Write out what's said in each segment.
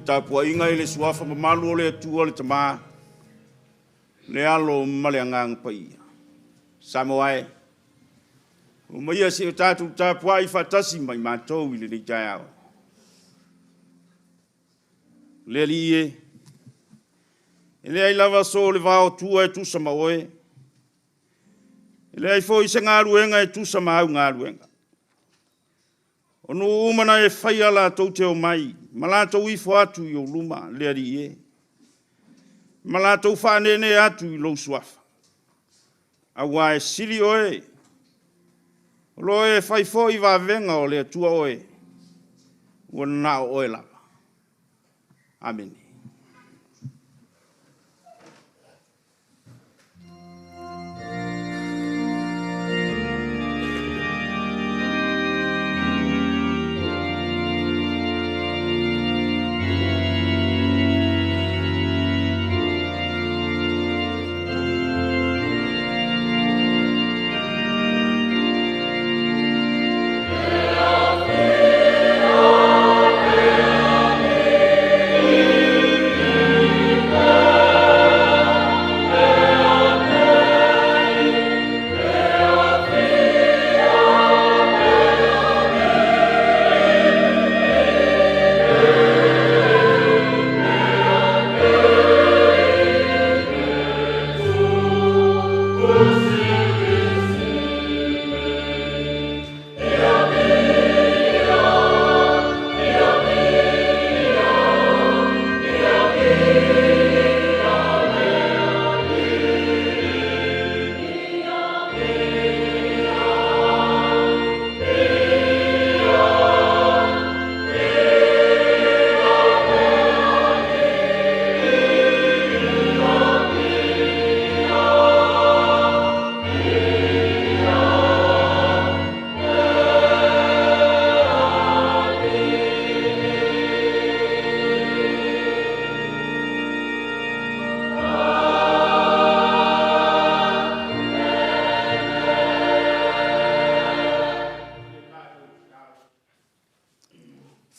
le tapua inga i le suafa mamalu o le atua le tamā. Le alo ma le angang paia. Samoae. O maia si o tātou tapua i whatasi mai mātou i le nei tai au. Le li e. Le ai lava so le vao tua e tusa ma oe. Le ai fo i se ngā ruenga e tusa ma au ngā ruenga. Ono umana e whaia la tau te o mai. Ma la tau i fo atu i o luma le ari e. Ma la tau whanene atu i lou suafa. A wai siri oe. Lo e whai fo i wa venga o le atua oe. Wana na oe lava. Amen.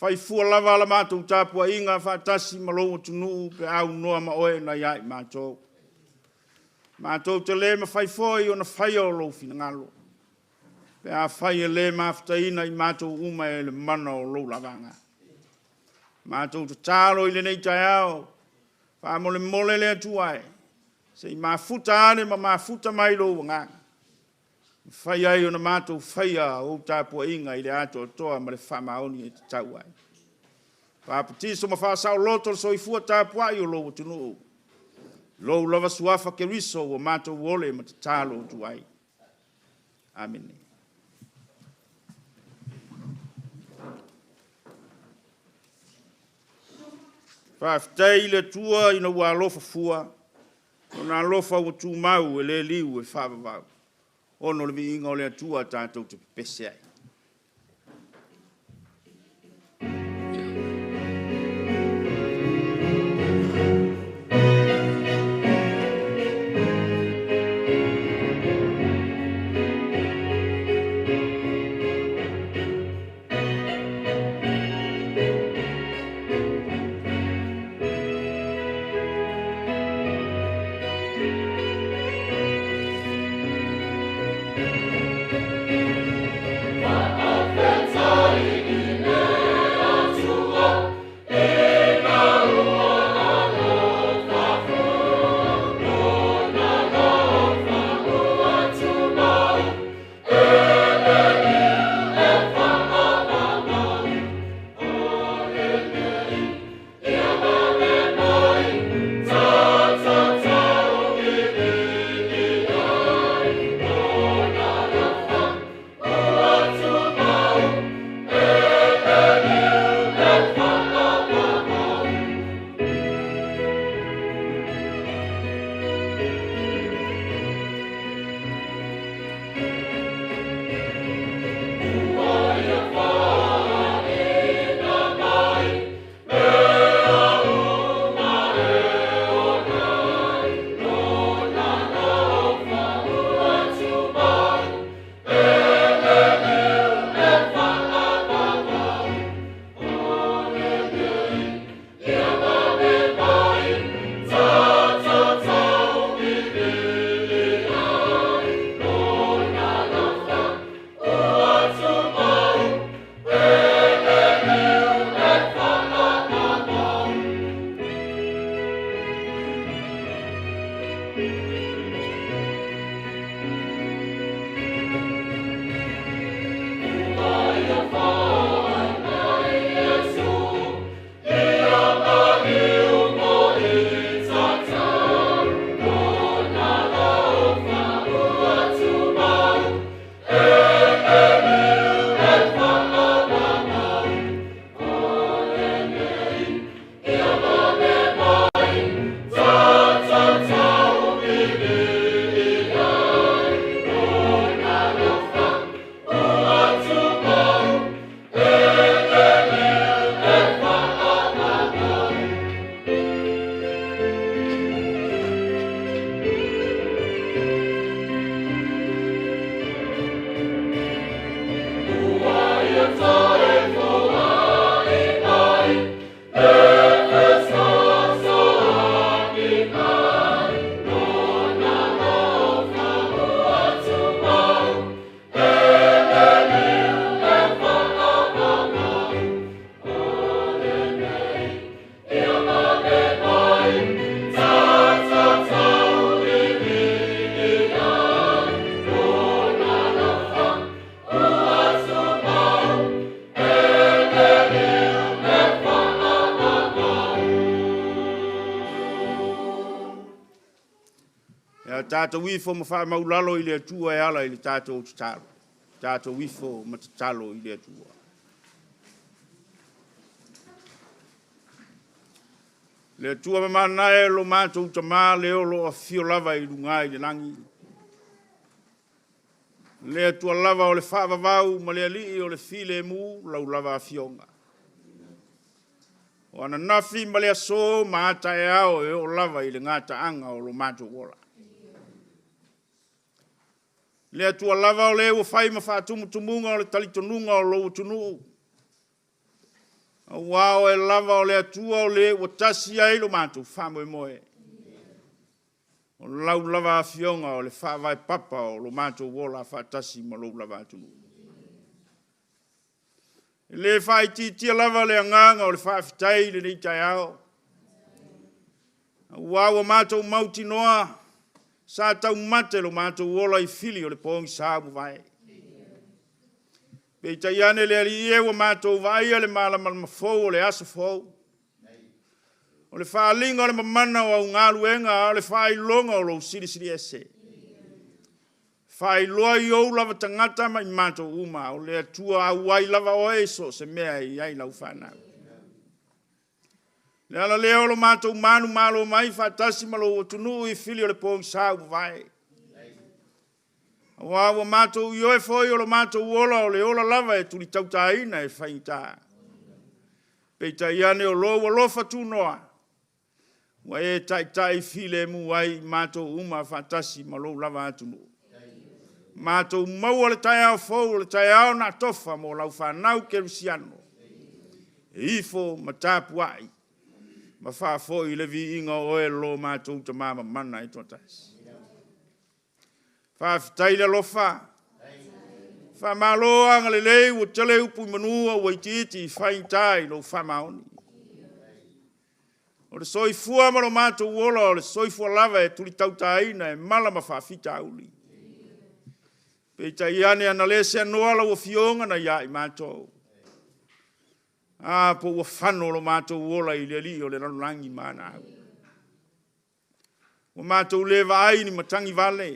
Fai fua lava la mātou tāpua inga whātasi malongo tunu pe au noa ma oe na iai mātou. Mātou te le ma fai foi o na fai o lo fina ngalo. Pe a fai e le maftaina i mātou uma e le mana o lo lavanga. Mātou te tālo i le nei tai au. Wha mole le atuai. Se i mafuta ane ma mafuta mai lo wanga. Fai ai o na mātou faia o tāpua inga i le ato toa ma le whamaoni e te tauai. Whapatiso ma whasau loto so i fua tāpua i o lo tunu. Lo lava suafa ke riso o mātou wole ma te tālo o tuai. Amen. Whaftai le tua ina ua alofa fua. O na alofa o tu mau e le liu e whavavau. Ono le vi inga o le atua tātou te pese ai. La tātou wifo ma wha maulalo i le atua e ala i le tātou tatalo. Tātou wifo ma tatalo i le atua. Le atua ma mana e lo mātou tamā leo lo a fio lava i lunga i le langi. Le atua lava o le whaavavau ma le alii o le file mu lau lava a fionga. O ana nafi ma le aso ma ata e ao e o lava i le ngata anga o lo mātou wola. Le atua lava o le ua whai ma whaatumutumunga o le talitonunga o lo utunu. Wao e lava o le atua o le ua tasi ai lo mātou whamoe moe. O lau lava a fionga o le whaavai papa o lo mātou wola whaatasi ma lo lava atunu. Le whai tia lava le anganga o le whaafitai le nei tai ao. Wao mātou mauti noa. Sa tau mate lo mātou wola i fili o le pongi sāmu vai. Pei tai ane le ali e wa mātou vai le malamal mafou o le asa fou. O le whaalinga o le mamana o au ngāruenga o le whailonga o lo siri ese. Whailoa i ou lava tangata mai mātou uma o le atua au ai lava o eso se mea i ai lau whanau. Le ala leo lo mātou manu malo mai whatasi malo o tunu i fili o le pongi sāu vai. Wa mātou i oe foi o lo mātou ola o le ola lava e tuli tautaina e whainta. Peita iane o lo lofa tu noa. Wa e tai file mu ai mātou uma whatasi malo lava atunu. Mātou mau le tai au fau le tai au na tofa mo lau whanau kerusiano. E ifo matapu ai. Ma wha fo i le vi inga oe lo mātou ta mama mana i totas. Wha fitai le lofa. Wha maloa ngale lei o tele upu manua o ititi whain tai lo wha maoni. O le soifua ma lo mātou wola o le soifua lava e tuli tautaina e mala ma wha fita auli. Peita iane ana lese anoala o fionga na ia i mātou. Po ua whano lo mātou wola i le li o le ranulangi mana au. O mātou lewa ai ni matangi vale.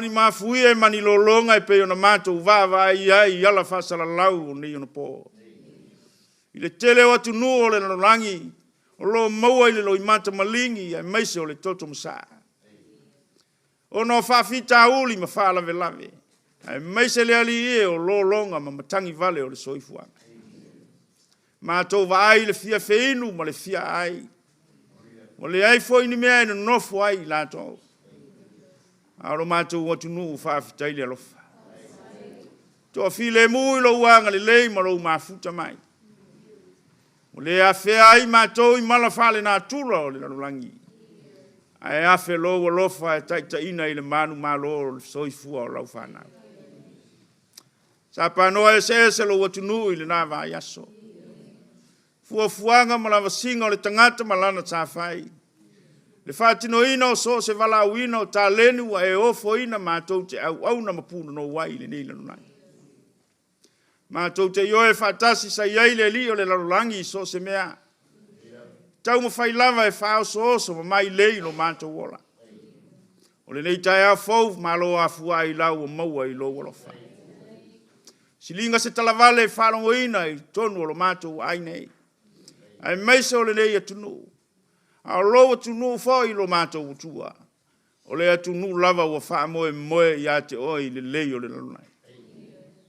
Ni mafui e mani lolonga e pe ona mātou vava ai ai i ala whasala lau o nei ona pō. I le tele o atu nu o le ranulangi o lo maua i le lo i mata malingi e meise o le toto masaa. O no whawhita uli ma whalave lave. E meise le ali e o lo longa ma matangi vale o le soifuanga. Mātou wa ai le fia feinu ma le fia ai. O le ai foi ni mea ina nofu ai lātou. Aro mātou watu nuu whaafitai le alofa. Toa file mui lo uanga le lei ma lo mafuta mai. O le afe ai mātou i mala whale nā tula o le lanulangi. Ai afe lo alofa e taita ina i le manu malo o le soifua o lau whanau. Sa panoa e se lo watu nuu i le nā vai aso. Fuafuanga ma lava singa o le tangata ma lana tāwhai. Le whātino ina o so se walau ina o tā lenu a e ofo ina mātou te au na mapuna no wai le nei lanunangi. Mātou te ioe whātasi sa iai le li o le lanulangi so se mea. Tau ma whai lava e whao so oso ma mai lei lo mātou wola. O le nei tai a fau ma lo a fua i lau o maua i lo walofa. Silinga se talavale e whalongo ina i tonu o lo mātou ai nei. Ai meise o le nei atunu. A lo atunu fo i lo mātou utua. O le atunu lava ua wha moe i ate oi le lei o le lalunai.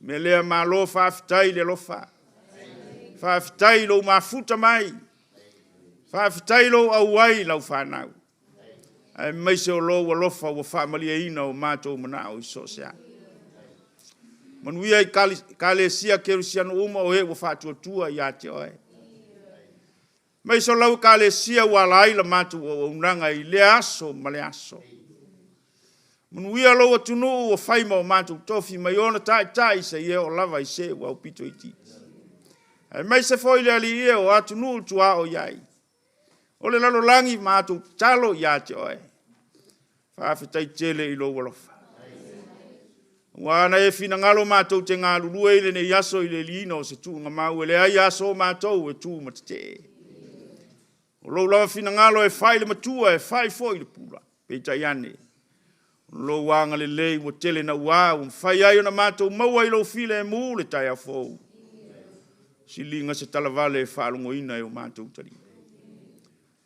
Me lea ma lo whaafitai le lofa. Whaafitai lo mafuta mai. Whaafitai lo auai lau whanau. Ai meise o lo wa lofa ua wha malia ina o mātou manao i so sea. Manuia i kalesia kerusiano uma o e ua whaatuatua i ate oi. Mai so lau kalesia walai la matu o unanga i le aso ma le aso. Manuia lo atunu o whaima o matu tofi mai ona tai se ie o lava i se wa upito iti. Mai se foi le ali ie o atunu tua o iai. O le lalo langi matu talo i ate oe. Whaafitai tele i lo walofa. Wana e fina ngalo matu te ngā lulue ile ne yaso i le lino se tu ngamau ele ai yaso matu e tu matite. O lo lava fina ngalo e whai le matua e whai foi le pula. Peita iane. Lo wanga le lei mo tele na ua, whai ai o na mātou maua i lo file e mū le tai a fōu. Silinga se talavale e whaalongo ina e o mātou tari.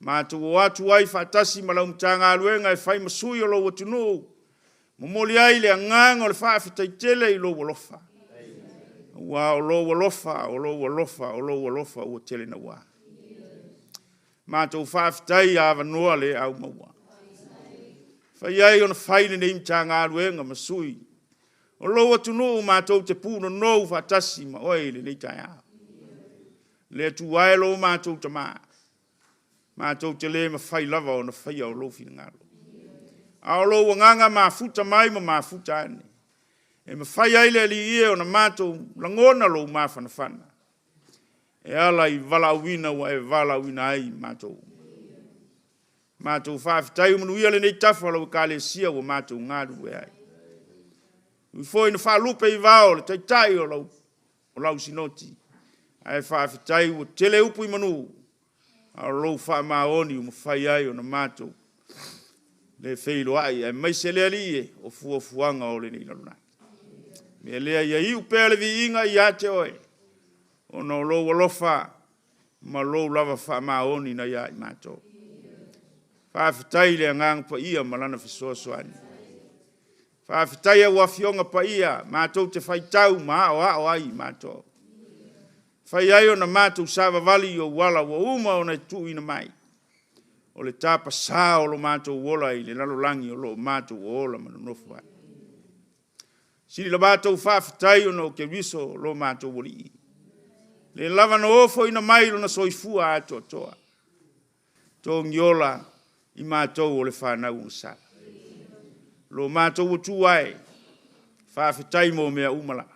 Mātou o atu ai whaatasi ma lau mtanga aluenga e whai masui o lo watunu. Momoli ai le anganga o le whaafitai tele i lo walofa. Wa o lo walofa, o lo walofa, o lo walofa o tele na ua. Mātou whaafitai a vanua le au maua. Whai ai o na whaile nei mtanga aluenga masui. O lo watunu mātou te pūno nou whaatasi ma oi le nei tai au. Le tu ai lo mātou ta maa. Mātou te le ma whai lava o na whai au lo fina ngaro. A o lo wanganga ma futa mai ma futa ane. E ma whai ai le li ia o na mātou langona lo ma whana whana. E ala i vala wina wa e vala wina ai mātou. Mātou whaafitai umanuia le nei tafa lau EKALESIA o mātou ngāru e ai. Ui foi na whaalupe i vao le taitai o lau sinoti. Ai whaafitai o tele upu i manu. A lou wha maoni o mawhai ai o na mātou. Le wheilo ai, ai mai se lea li e o fuanga o le nina luna. Me lea ia iu pēle vi inga i ate oe. O no lou alofa, ma lou lava wha maoni na ia i mātou. Whaafitai le ngang pa ia malana fisoa soani. Whaafitai a wafionga pa ia, mātou te whaitau maa o ai mātou. Whai ai o na mātou sawa wali o wala wa uma o na tu ina mai. O le tāpa sā o lo mātou wola i le lalolangi o lo mātou o ola mana nofu ai. Siri la mātou whaafitai o no ke riso lo mātou wali i. Le lava na ofo ina mai lo na soifua ato toa. Tō ngiola i mātou o le whanau na sā. Lo mātou o tu ai. Whaafitai mo mea umala.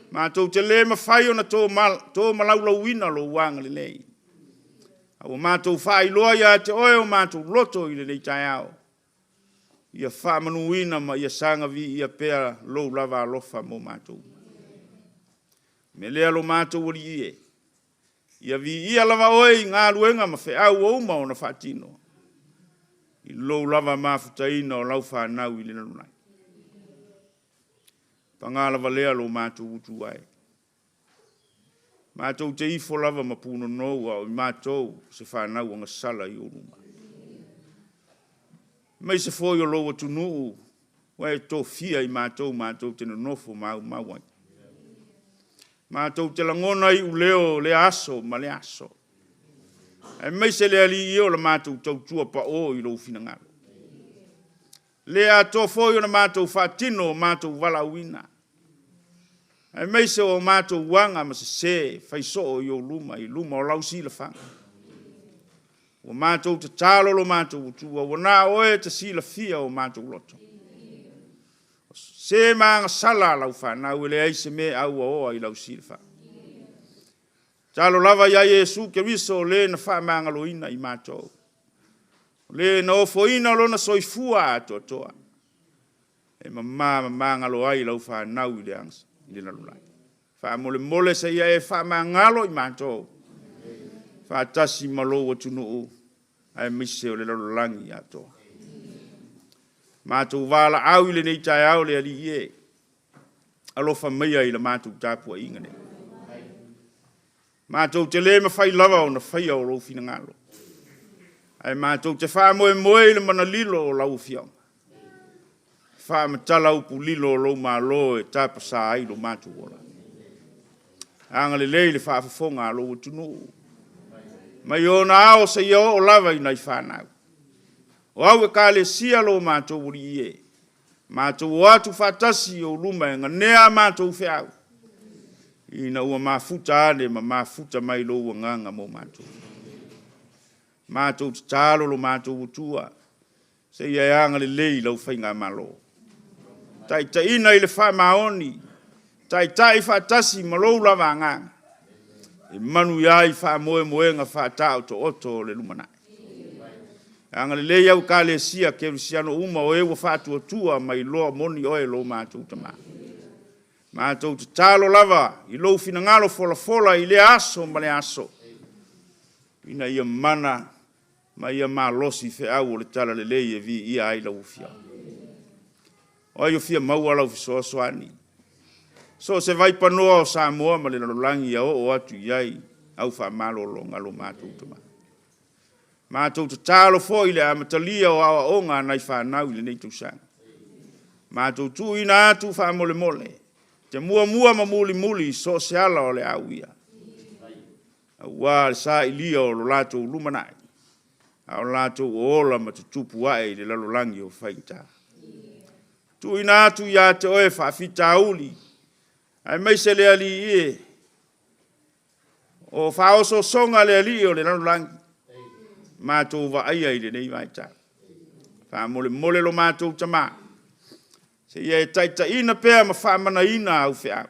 Mātou te le mawhai o na tō malaulau lo wanga le nei. Au mātou whai loa ia te oe o mātou loto i le nei tai au. Ia whamanuina ma ia sangavi ia pēra lo lava alofa mo mātou. Me lea lo mātou wali ie. Ia vi ia lava oe i ngā luenga ma whe au o uma o na whaatino. I lo lava mawhutaina o lau whanau i le nanunai. Pangala valea lo mātou utu ai. Mātou te ifo lava mapuno noua o mātou se whanau anga sala i oruma. Mai se foi o lo atu nuu, wa e tō fia i mātou te nofo mauai. Mātou te langona i uleo le aso ma le aso. E mai se le ali i o la mātou tautua pa o i lo fina ngalo. Le a tō foi o na mātou whaatino mātou wala uina. E meise o mātou wanga ma se whaiso o i o luma o lausi la whanga. O mātou te tālo lo mātou utua, o nā oe te sila fia o mātou loto. Se maanga sala lau whanau ele eise me au oa i lausi la whanga. Tālo lava ia Yesu ke riso le na wha maanga loina i mātou. Le na ofoina lo na soifua ato toa. E maanga lo ai lau whanau i le angsa. I le nalulai. Wha mole se ia e wha maangalo i mātou. Wha tasi malo o tunuu. Ai mise o le nalulangi ato. Mātou wala au i le nei tai au le ali ie. Alofa meia i le mātou tāpua ingane. Mātou te le ma whai lava o na whai au lau fina ngalo. Ai mātou te wha moe le mana lilo o lau fiong. Wha matala upu lilo lo malo e tapa sa ai lo mātou ola. Anga le lei le wha fafonga lo utunu. Mai o na ao se ia o lava i nai whanau. O au EKALESIA lo mātou uri ie. Mātou o atu whatasi o luma e nganea mātou whiau. Ina ua mafuta ane ma mafuta mai lo ua nganga mo mātou. Mātou te tālo lo mātou utua. Se ia anga le lei lau whainga malo. Tai ina i le wha maoni. Tai whatasi malou lava nganga. E manu iai wha moenga wha tau to oto le lumanai. Anga le lei au EKALESIA ke rusiano uma o ewa wha tua mai loa moni oe lo mātou tama. Mātou te tālo lava i lo fina ngalo fola i le aso ma le aso. Ina ia mana ma ia malosi fe au o le tala lelei e vi ia ai lau fia. O ai o fia maua lau fisoasoani. So se vai panoa o Samoa ma le lalolangi ia o atu iai au wha malolo ngalo mātou tama. Mātou te tālo fo i le amatalia o awa onga nai whanau i le nei tausanga. Mātou tu ina atu wha mole mole. Te mua ma muli muli so se ala o le au ia. Wa sa ilia o lo latou lumanai. Au latou o ola ma tutupu ai le lalolangi o whaita. Tu ina atu ia te oe whaafita uli. Ai mai se le ali ie. O whaoso songa le ali o le lalolangi. Mātou wa aia i le nei vaita. Wha mole lo mātou tama. Se ia e taita ina pēr ma whamana ina au whea.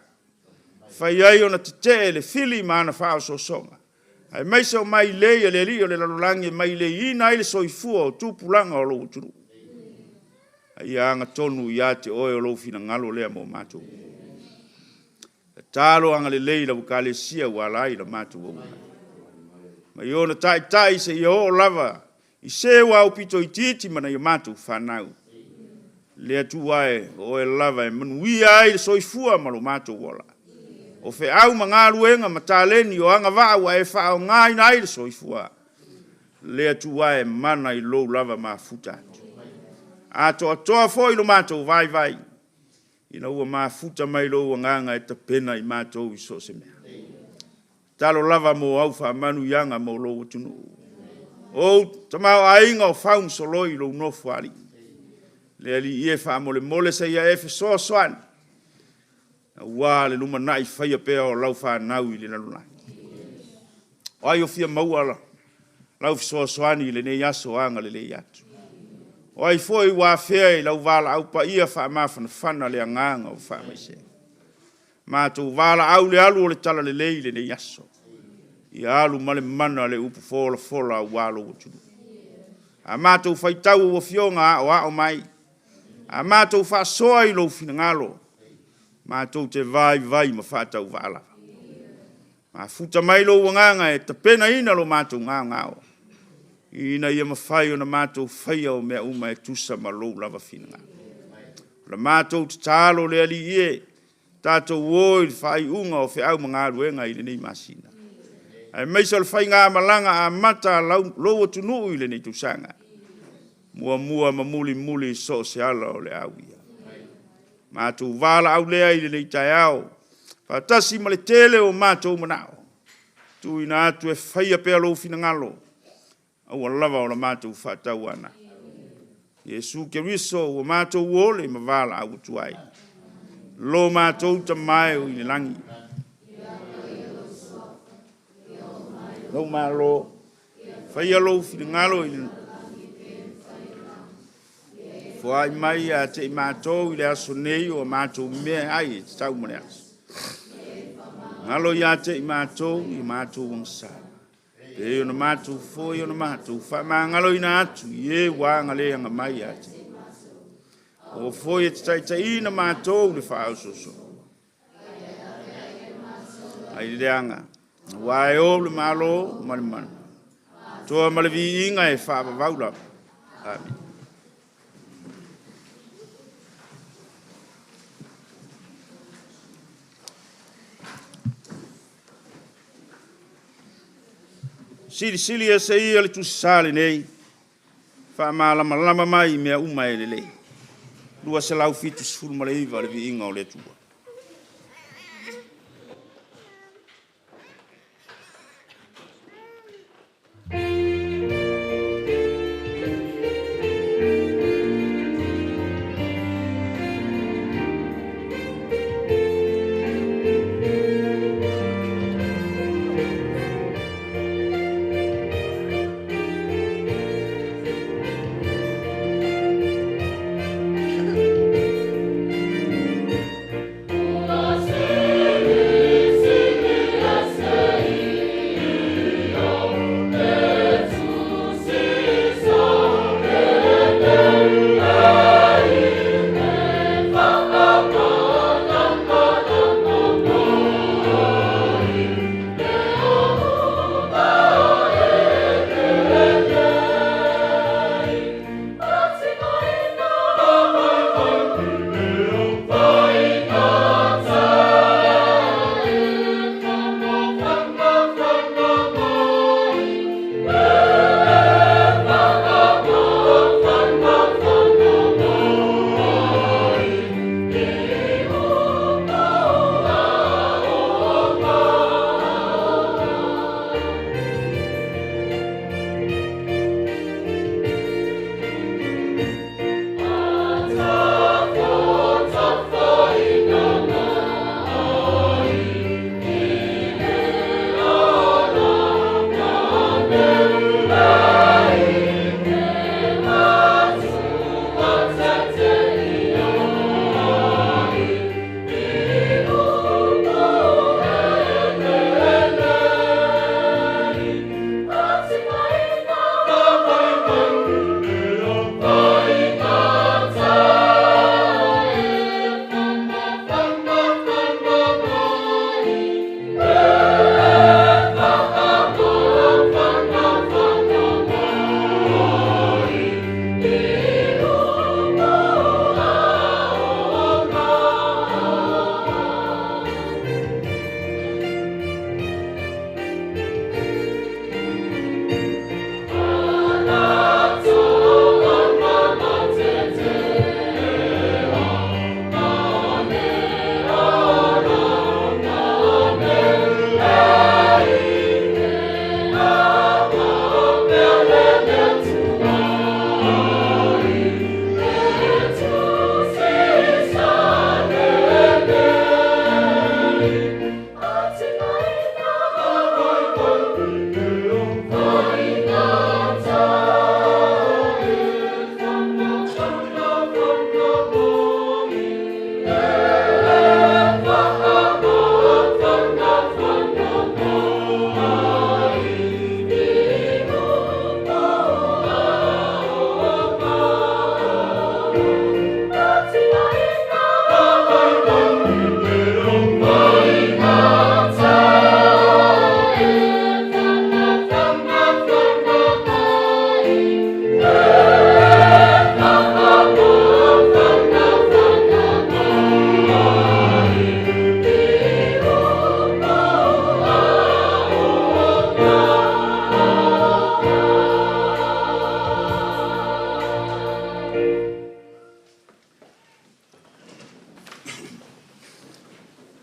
Whai ai o na te te le fili maana whaoso songa. Ai mai se o mai lei le ali o le lalolangi mai lei ina i le soifua o tupulanga o lo uturu. Ai anga tonu ia te oe o lo fina ngalo lea mo mātou. Talo anga le lei la EKALESIA walai la mātou o. Ma i ona tai se i o lava i se wa upito i titi mana i mātou whanau. Lea tu ai o e lava e manui ai le soifua malo mātou wala. O fe au mangaruenga mataleni o anga vau e whao ngai nai le soifua. Lea tu ai mana i lo lava ma futa. Ato atoa fo i lo mātou vai. Ina ua mafuta mai lo nganga e tapena i mātou i so se mea. Talo lava mo au wha manu yanga mo lo tunu. O tamau ainga o whaung soloi lo nofu ali. Le ali ie wha mole se ia efe soa soan. Wa le luma nai whaia pea o lau wha nau i le lalunai. O ai o fia maua lau soa soani le ne yaso anga le yatu. O ai foi wa fea i lau wala au pa ia wha mawhana whana le anganga o wha mai se. Mātou wala au le alu o le tala le leile ne yaso. I alu male mana le upu fola au walo o tunu. A mātou whaitau o fionga o ao mai. A mātou wha soa i lo fina ngalo. Mātou te vai ma whatau wala. Ma futa mai lo wanganga e tapena ina lo mātou ngao. Ina ia mawhai o na mātou whaia o mea uma e tusa ma lo lava fina ngā. La mātou te tālo le ali ie. Tātou woi whai unga o whiau mga aruenga i le nei masina. Ai meisa le whai ngā malanga a mata lo tunu i le nei tusanga. Mua ma muli so se ala o le au ia. Mātou wala au lea i le nei tai au. Whatasi ma le tele o mātou manao. Tu ina atu e whaia pea lo fina ngalo. Au lava o la mātou whatau ana. Yesu ke riso o mātou ole ma wala au tuai. Lo mātou ta mai o i langi. Lo malo. Whaia lo fina ngalo i Fwai mai a te mātou i le aso nei o mātou mea ai e tau mone aso. Ngalo i a te i mātou wangsa. E ona mātou foi ona mātou wha maa ngalo ina atu i e wanga leanga mai a te. O foi e te taita ina mātou le wha ausoso. Ai leanga. Wai o le malo mani. Toa malevi inga e wha vaula. Amen. Sili e se ia le tusale nei. Wha malama mai mea uma e lelei. Lua se lau fitu sifuru ma le iwa le vi inga o le tua.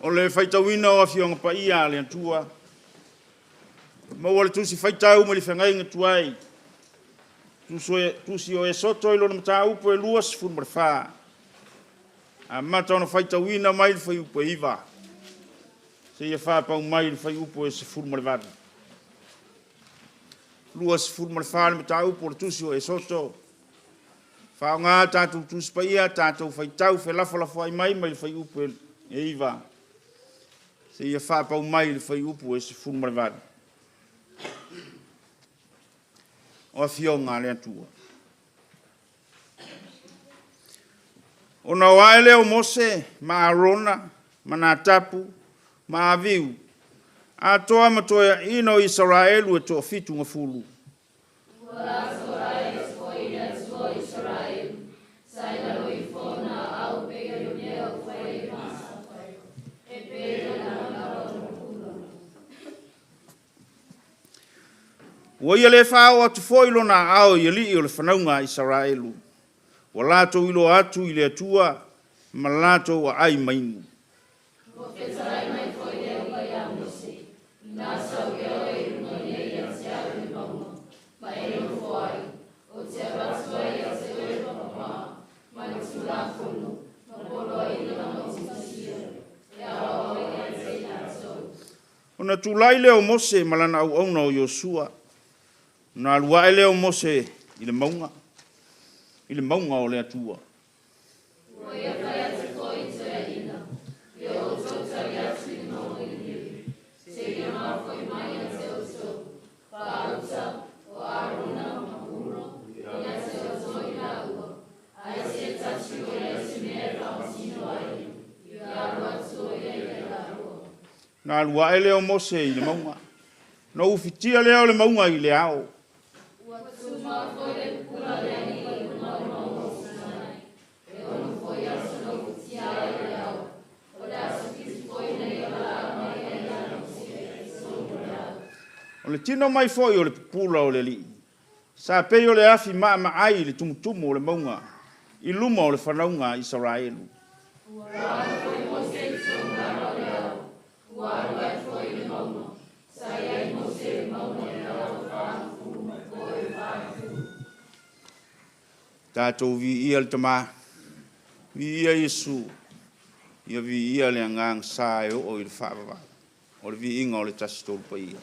O le faitauina o afionga pa ia le atua. Ma wale tusi faitau ma li whengai nga tuai. Tusi o e soto ilo na mata upo e luas fun marfa. A mata ona faitauina mai le fai upo e iwa. Se ia wha pau mai le fai upo e se fun marvada. Luas fun marfa le mata upo le tusi o e soto. Wha ngā tātou tusi pa ia, tātou faitau, fe lafo ai mai le fai upo e iwa. Se ia wha pau mai le fai upo e se fun marvada. O a fionga le atua. O na wae leo Mose, ma Arona, ma na tapu, ma aviu. A toa matoia ino Israelu e toa fitu nga fulu. Wa ia le whao atu foilo na ao ia li o le whanaunga Israelu. Wa lato ilo atu i le atua, ma lato wa ai mainu. Ona tulai leo Mose malana au auna o Yosua. Na lua leo Mose i le maunga. I le maunga o le atua. Na lua leo Mose i le maunga. Na ufitia leo le maunga i le ao. O le tino mai foi o le pula o le li. Sa pei o le afi maa ai le tumutumu o le maunga. I luma o le whanaunga Israelu. Tātou vi ia le tama. Vi ia Yesu. Ia vi ia le angang sae o i le whaababa. O le vi inga o le tasitolu pa ia.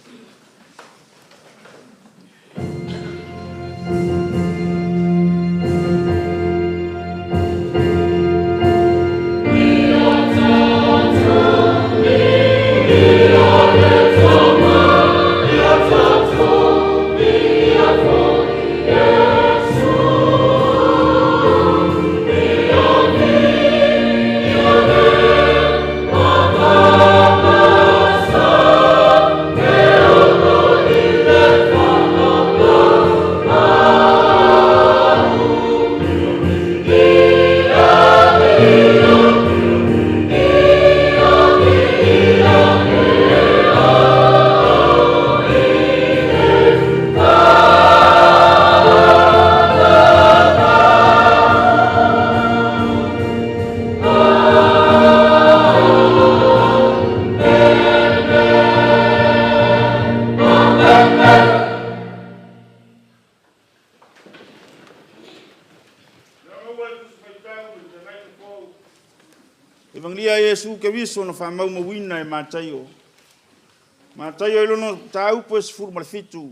Evangelia Yesu ke viso no famau mawina e matayo. Matayo ilono tau pues fur malfitu.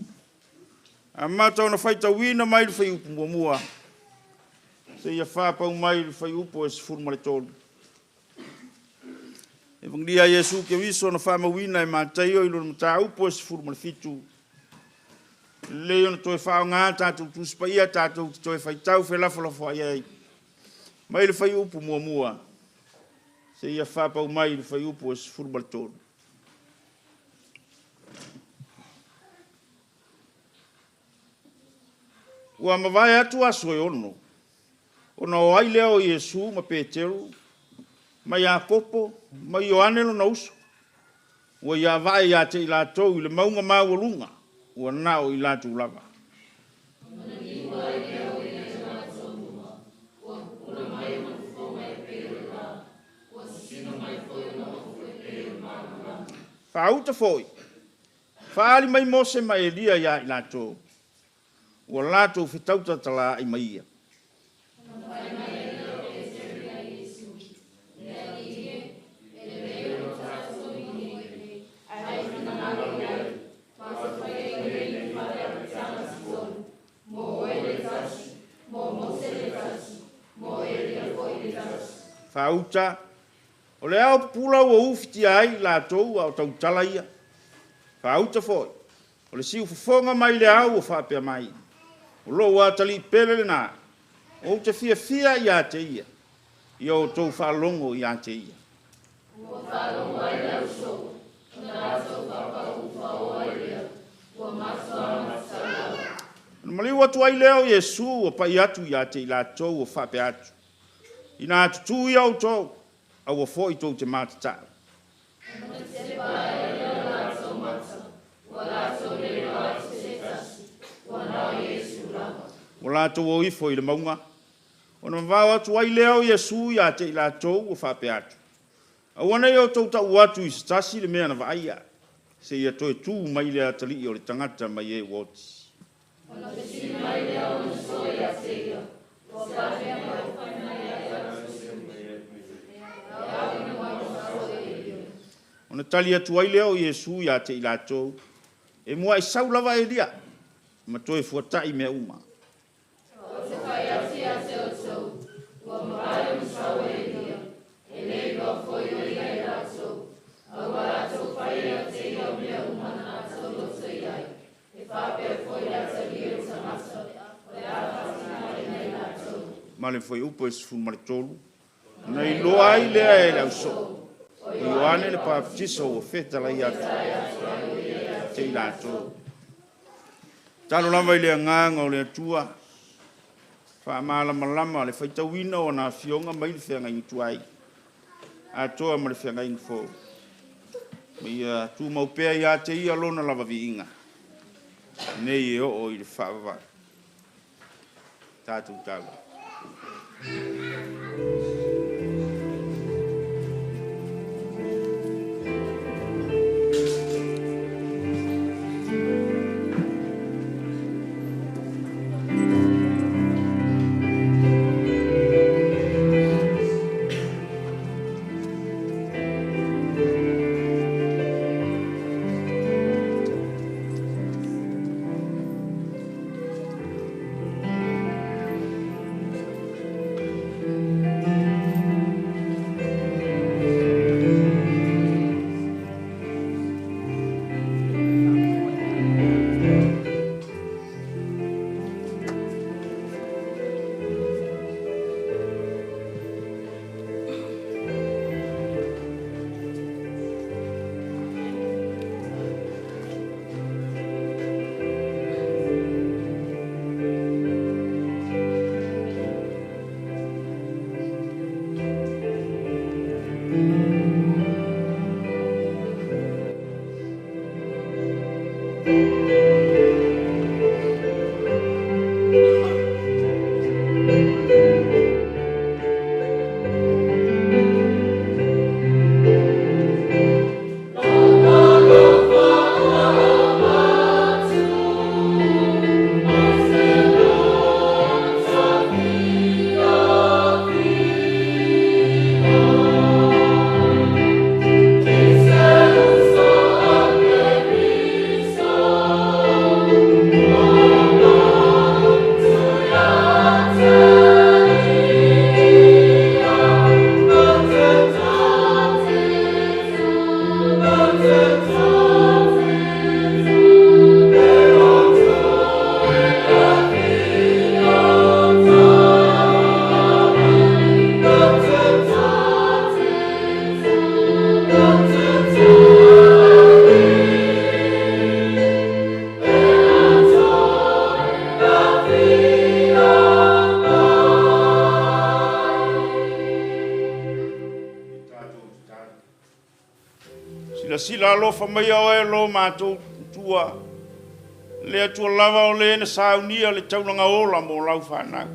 A mata ona faita wina mai le fai upu mua. Se ia fa pa mai le fai upu es fur maletolu. Evangelia Yesu ke wiso na whamawina e mātaio ilo na mataupo e sifuru malafitu. Leo na toi whao ngā tātou tūspaia tātou toi whaitau whelafalafo ai ai. Mai le whai upu mua. Se ia whapau mai le whai upu e sifuru malatonu. Ua mawai atu aso e ono. Ona o ai leo Yesu ma Peteru. Mai a kopo. Mai Ioane lo na uso. Ua ia vai ia te ilatou i le maunga mawalunga. Ua nao i latu lava. Whauta foi. Whaali mai Mose mai Elia ia i latou. Ua latou whitauta tala i maia. Whauta. O le au pula ua ufiti ai latou au tau tala ia. Whauta foi. O le siu fufonga mai le au o whapea mai. O lo wa tali pele na. O te fia ia te ia. Ia o tau whalongo ia te ia. Ua whalongo ai lau so. Na tau whapau whao ai lea. Ua maswa masala. Mali watu ai leo Yesu o pai atu ia te ila tau o whapea atu. Ina atu tu ia o tau. Au o fo i tau te mātata. O lātou o ifo i le maunga. O na mawao atu ai leo Yesu ia te i lātou o whape atu. Au anei o tau tau atu i stasi le mea na vaia. Se ia toe tū mai lea tali o le tangata mai e woti. O na pesi mai leo na so ia se ia. O whape mai whanai ia ona tali atu ai leo Yesu ia te i lātou. E mua i sau lava e lia. Ma toe fuatai mea uma. O se whai ati a se o sau. Ua mawai o sau e lia. E lei lo foi o ia e lātou. Au a lātou whai a te ia mea uma na SOLOSOLO iai. E whapea foi a te lia o samasa. O le a whasina e nei lātou. Ma le foi upo e sifun maritolu. Nei loa ai lea e lau so. O Ioane le paptisa o feta lai atu. Te i lātou. Talo lava i le nganga o le atua. Wha malama le whaitawina o na fionga mai le whenga ingi tuai. A toa ma le whenga ingi fō. Mai tu maupea i a te ia lona lava vi inga. Nei e o i le whaavava. Tātou tau. sila alofa mai o e lo mātou tua. Le atua lava o le na saunia le taunanga ola mo lau whanau.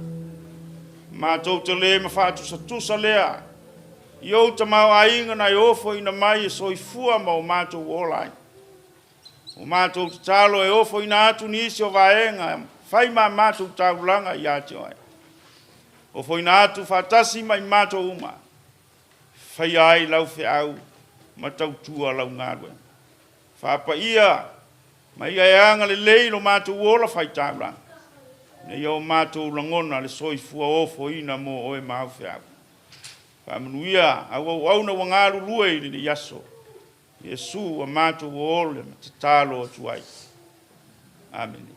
Mātou te le ma whātusa tusa lea. Iou ta mau ainga na i ofo ina mai e soifua ma o mātou olai. O mātou te talo e ofo ina atu nisi o vaenga. Whai ma mātou taulanga i ate oai. Ofo ina atu whatasi mai mātou uma. Whai ai lau whi au. Ma tau tua lau ngārwe. Whapa ia. Ma ia e anga le leilo mātou ola whai taulanga. Ne iau mātou langona le soifua ofo ina mo oe mau whi au. Whamanuia au na wangaru lue ni yaso. Yesu a mātou o ole ma te tālo o tuai. Amen.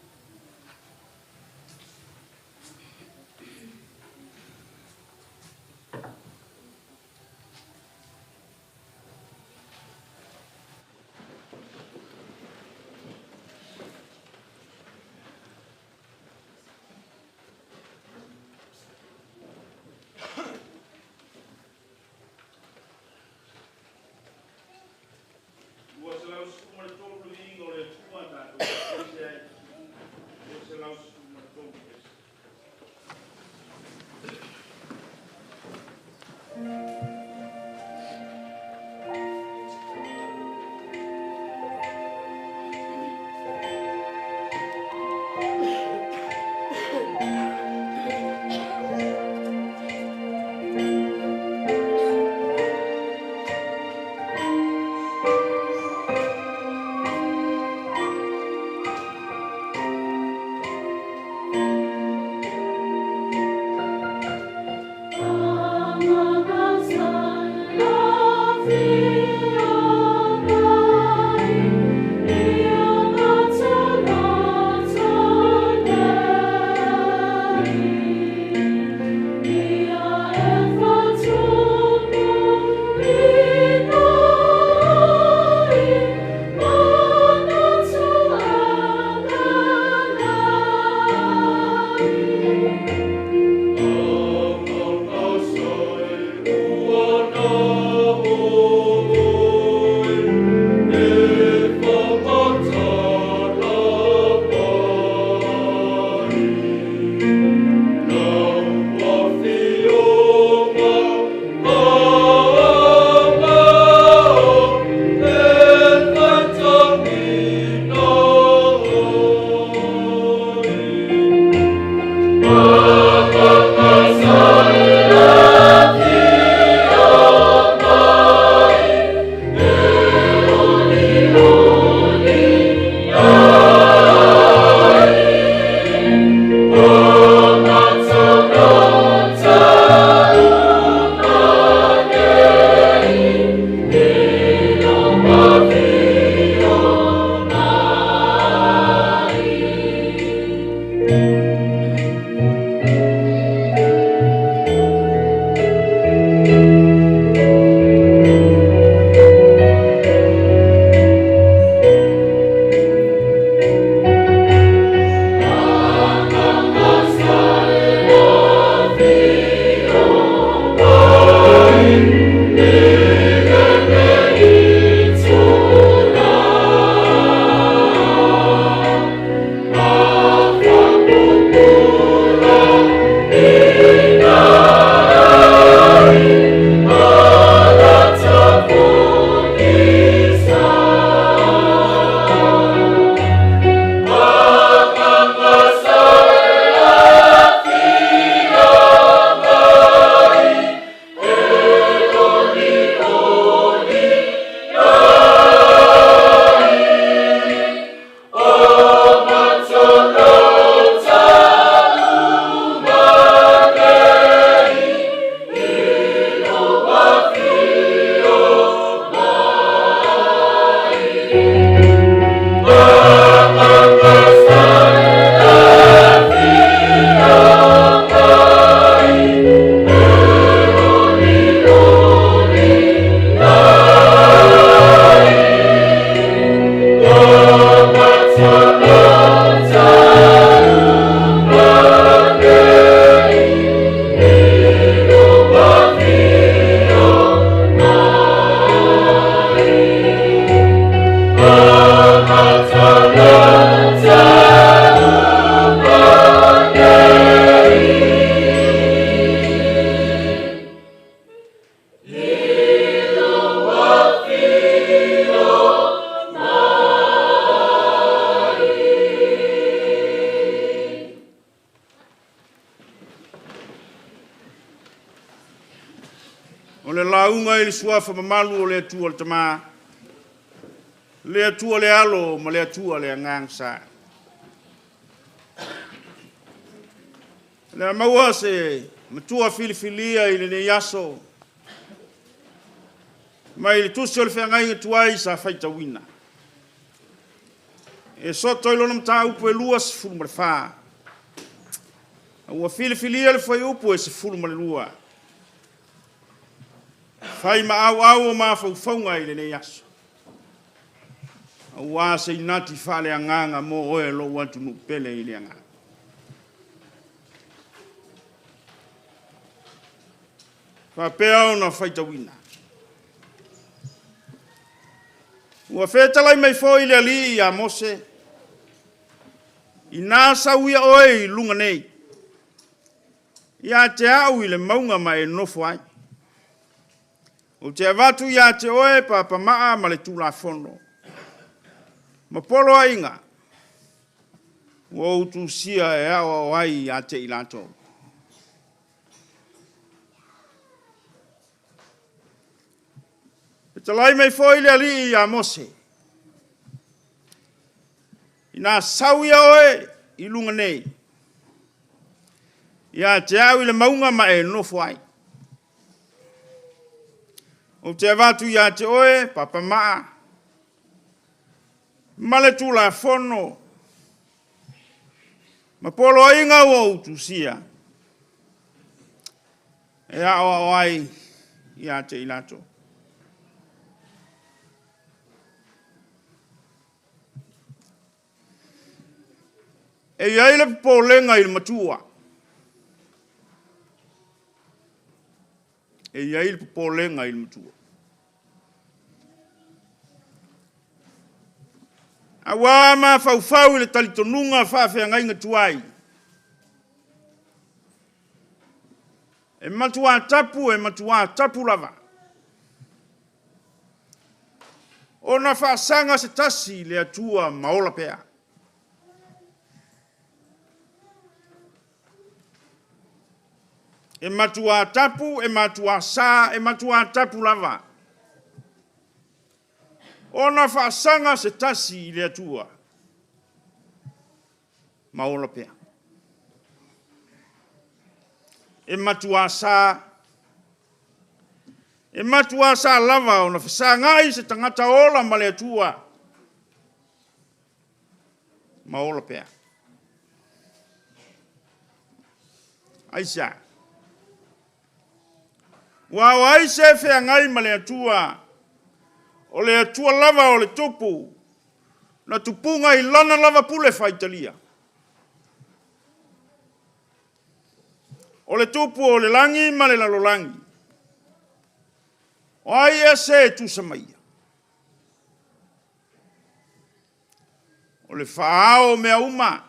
i le suafa mamalu o le atua o le tamā. Le atua le alo ma le atua le angangsa. Le maua se matua filifilia i le ne yaso. Mai le tusi o le whengai tuai sa whaita wina. E soto ilo nam tā upu e lua se fulu ma le whā. Ua filifilia le whai upu e se fulu ma le lua. Whai ma au au o ma whauwhaunga i le ne yaso. Ua se inati whale anganga mo oe lo watu nupele i le anganga. Whapea o na whaita wina. Ua whetalai mai fo i le ali i a Mose. I nā sauia oe i lunga nei. I a te au i le maunga ma e nofo ai. O te avatu i a te oe pa maa ma le tūla fono. Ma polo a inga. Ua utu sia e awa o ai i a te ilato. Talai mai foi le ali a Mose. Ina sauia oe i lunga nei. Ia te au i le maunga ma e nofo ai. O te avatu ia te oe, papa maa. Male tu la fono. Ma polo inga o utu sia. E awa o ai ia te ilato. E iai le polenga i le matua. E iai le polenga i le matua. A wā ma whauwhau i le talitonunga whawhea ngai ngatuai. E matua tapu lava. O na whaasanga se tasi le atua maola pea. E matua tapu, e matua sa, e matua tapu lava. Ona whaasanga se tasi i le atua. Maola pea. E matua sa. E matua sa lava ona whasangai se tangata ola ma le atua. Maola pea. Aisa. Wa ai se whea ngai ma le atua. O le atua lava o le tupu. Na tupunga i lana lava pule whaitalia. O le tupu o le langi ma le lalolangi. O ai e se tu samaia. O le whaao mea uma.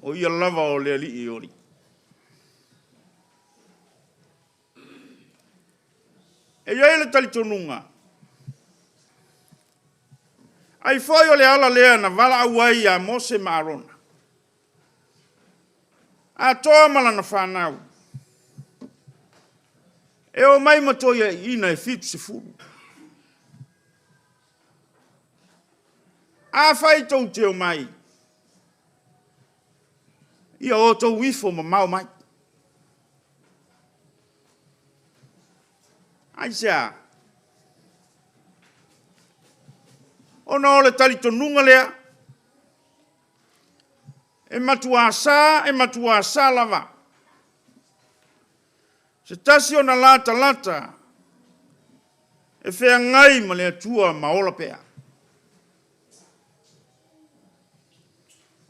O ia lava o le ali i ori. E iai le talitonunga. Ai foi o le ala lea na vala auai a Mose ma Arona. A toa mala na whanau. E o mai matoia ina e fitu se furu. A whai tau te o mai. Ia o tau wifo ma mau mai. Aisea. Ona o le talitonunga lea. E matua sa lava. Se tasi o na lata. E whea ngai ma le atua maola pea.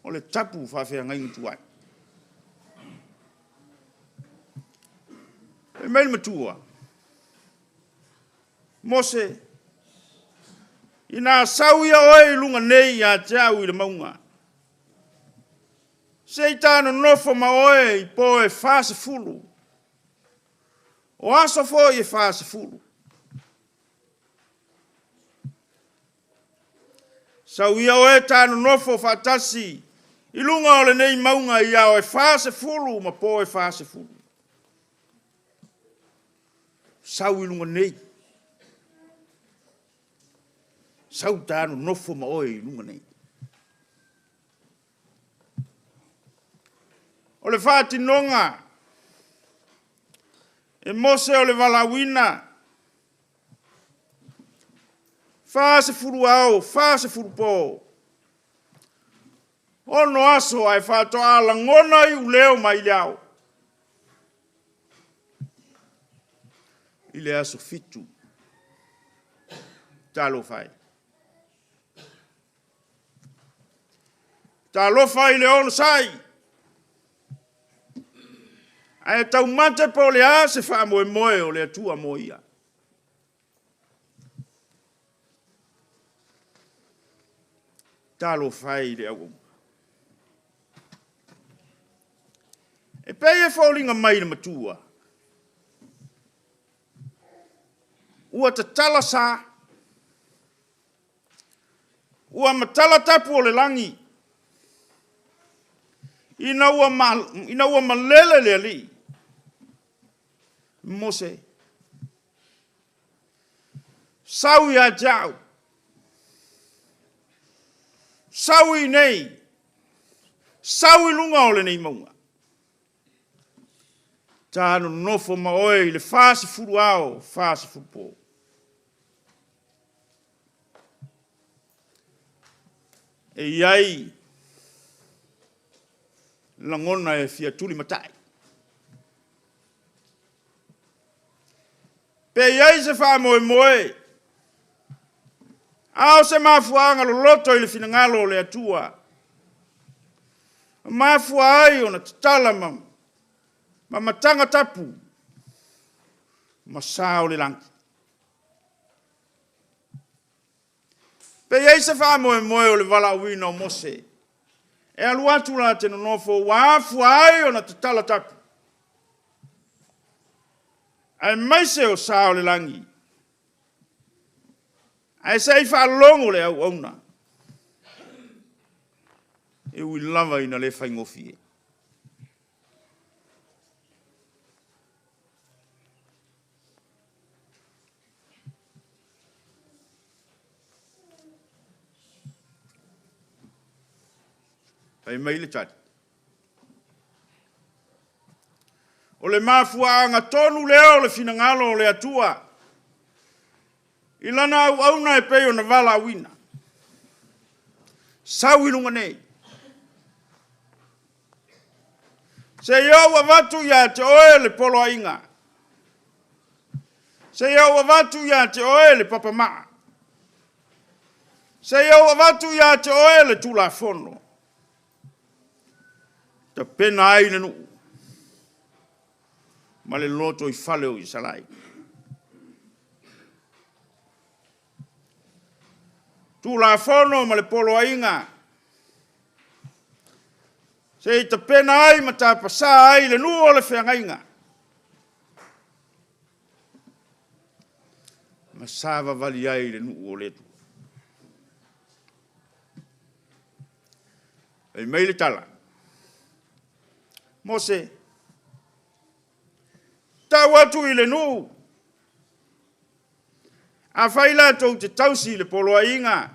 O le tapu whawhea ngai ngutuai. E meil matua. Mose, ina sauia oe lunga nei a te au i le maunga. Seitano nofo ma oe i po e whase fulu. O aso fo i e whase fulu. Sauia oe tano nofo whatasi. I lunga o le nei maunga i a o e whase fulu ma po e whase fulu. sau ilunga nei. Sau tanu nofo ma oe ilunga nei. O le whaati nonga, e mose o le walawina, wha se furu au, wha se furu pō. Ono aso ai whato ala ngona i uleo mai liao. I le aso fitu. Talo fai. Talo fai le ono sai. Ai tau mate po le a se wha moe moe o le atua moia. Talo fai le au. E pei e whaulinga mai na matua. Ua te tala sa. Ua matala tapu o le langi. Ina ua malele le ali. Mose. Sau ia jau. Sau i nei. Sau i lunga o le nei maunga. Tāno nofo ma oe le whāsi furu ao, whāsi furu pō. E iai, langona e fia tuli matai. Pe iai se wha moe moe. Ao se mafuanga lo loto i le finangalo le atua. Mafua ai o na tatala mam. Ma matanga tapu. Ma sao le langi. Pe iei se wha moe moe o le wala uina o Mose. E alu atu la te nonofo wafu ai o na tatala tapu. Ai maise o sao le langi. Ai sei wha longo le au auna. E ui lava ina le whaingofi e. Pai mai le tati. O le mafuanga tonu leo le finangalo le atua. Ilana au auna e peo na vala wina. Sau ilunga nei. Se iau wa watu ya te oe le polo inga. Se iau wa watu ya te oe le papa maa. Se iau wa watu ya te oe le tula fono. Ta pena ai le nuu. Ma le loto i faleo i salai. Tula fono ma le polo inga. Se i ta pena ai ma ta pasa ai le nuu o le whianga inga. Ma sava vali ai le nuu o le tu. E mai le tala. Mose. Ta watu i le nuu. A whaila tau te tausi le poloa inga.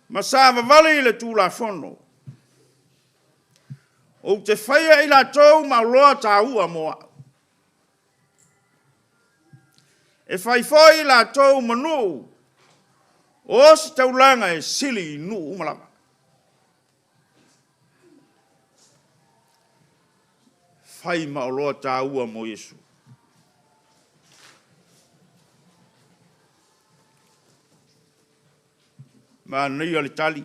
Ma sava vali le tula fono. O te whaia i la tau ma loa ta ua moa. E whaifoi la tau manu. O si taulanga e sili nu umalama. Whai ma o loa ta ua mo Yesu. Ma nei ale tali.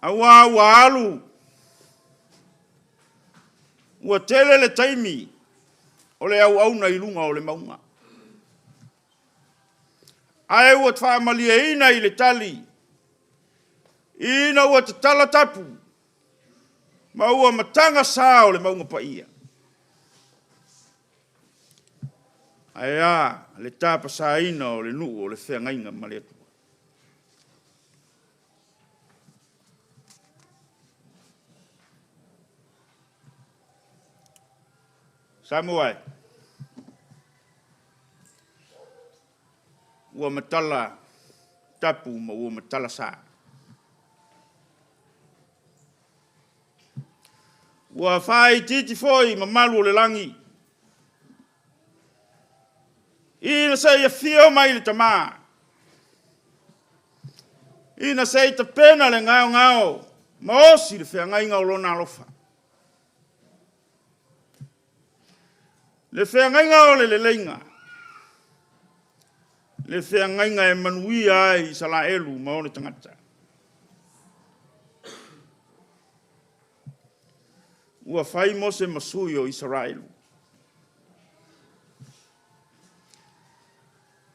Awa alu. Ua tele le taimi. O le au na ilunga o le maunga. Ai ua twa malia ina i le tali. Ina ua te tala tapu. Ma ua matanga saa o le maunga pa ia. Aia, le tapa sa ina o le nuu o le whengainga ma le atua. Samuai. Ua matala tapu ma ua matala sa. Ua whai titi foi ma malu o le langi. Ina sei ia fio mai le tamaa. Ina sei ta pena le ngao ngao. Ma osi le whea ngai ngao lona alofa. Le whea ngai ngao le leinga. Le whea ngai ngai e manuia ai sa la elu ma ole tangata. Ua whai mose masui o Israelu.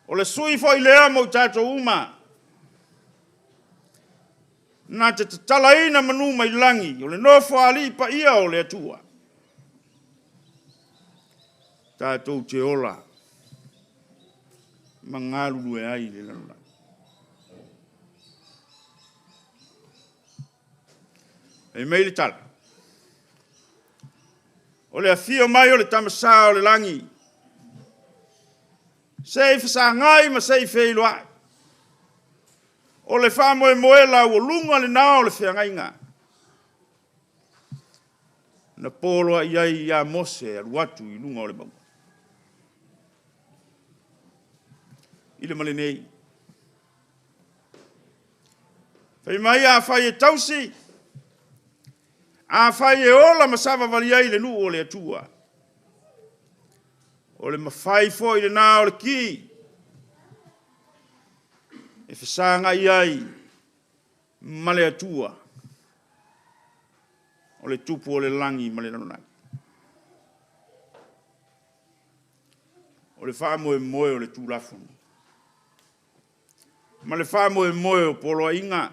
O le sui foi lea mo tato uma. Na te talaina manu mai langi. O le nofo ali pa ia o le atua. Tato te ola. Mangalu e ai le lana. E mei le tala. O le afio mai o le tamasa o le langi. Sei fasa ngai ma sei feilo ai. O le wha moe moela o lunga le nao le whea ngai ngā. Na polo iai ia mose a ruatu i lunga o le bangu. Ile male nei. Whai mai a whai e tausi. A whai e ola masava vali ai le nu o le atua. O le mawhai foi le nā o le ki. E whasanga iai ma le atua. O le tupu o le langi ma le nanonai. O le wha moe moe o le tūlafuni. Ma le wha moe moe o polo inga.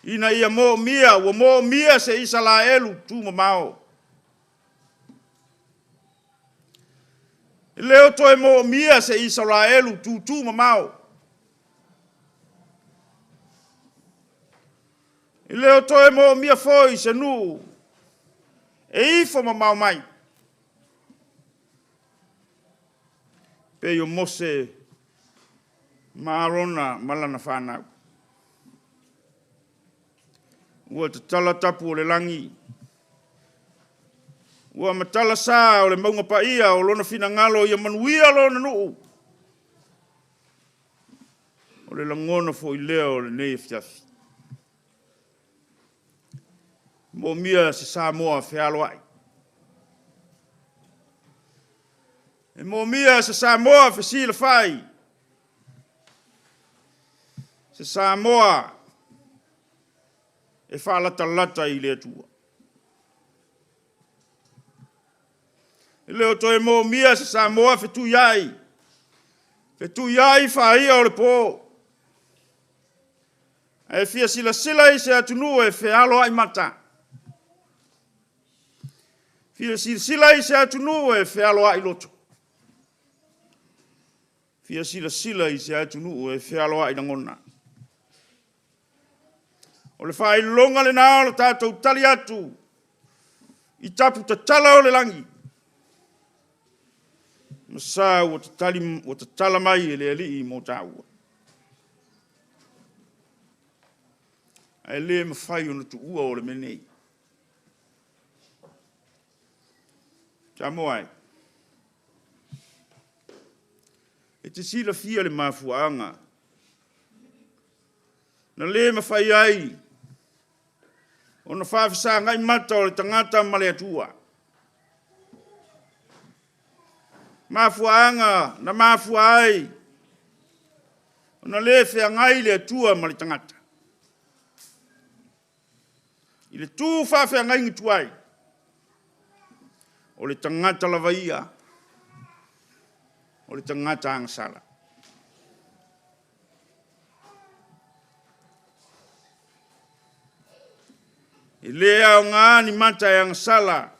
Ina ia mo mia, ua mo mia se isa la elu tu mamao. Leo toe mo mia se isa la elu tu mamao. Leo toe mo mia foi se nu. E ifo mamao mai. Pe yo mose marona malana whanau. Ua te tala tapu o le langi. Ua matala sa o le maunga pa ia o lona fina ngalo ia manuia lona nuu. O le langona fo i leo o le nei fiafi. Mo mia se sa moa whialo ai. E mo mia se sa moa whisila whai. Se sa moa e whalata lata i le atua. E leo toi mo mia se sa moa whetu iai. Whetu iai whaia o le pō. E fia sila sila i se atunu e whialo ai mata. Fia sila sila i se atunu e whialo ai loto. Fia sila sila i se atunu e whialo ai nangona. O le whai longa le nao le tātou tali atu. I tapu ta tala o le langi. Masa o ta tala mai e le ali i mo tāua. E le mawhai o na tu ua o le menei. Ta moai. E te sila fia le mafuanga. Na le mawhai ai. O na whawhisa ngai mata o le tangata ma le atua. Mafuanga na mafua ai. O na le whea ngai le atua ma le tangata. I le tū whawhea ngai ngitu ai. O le tangata lavaia. O le tangata angasala. I lea o ngā ni mata e angasala.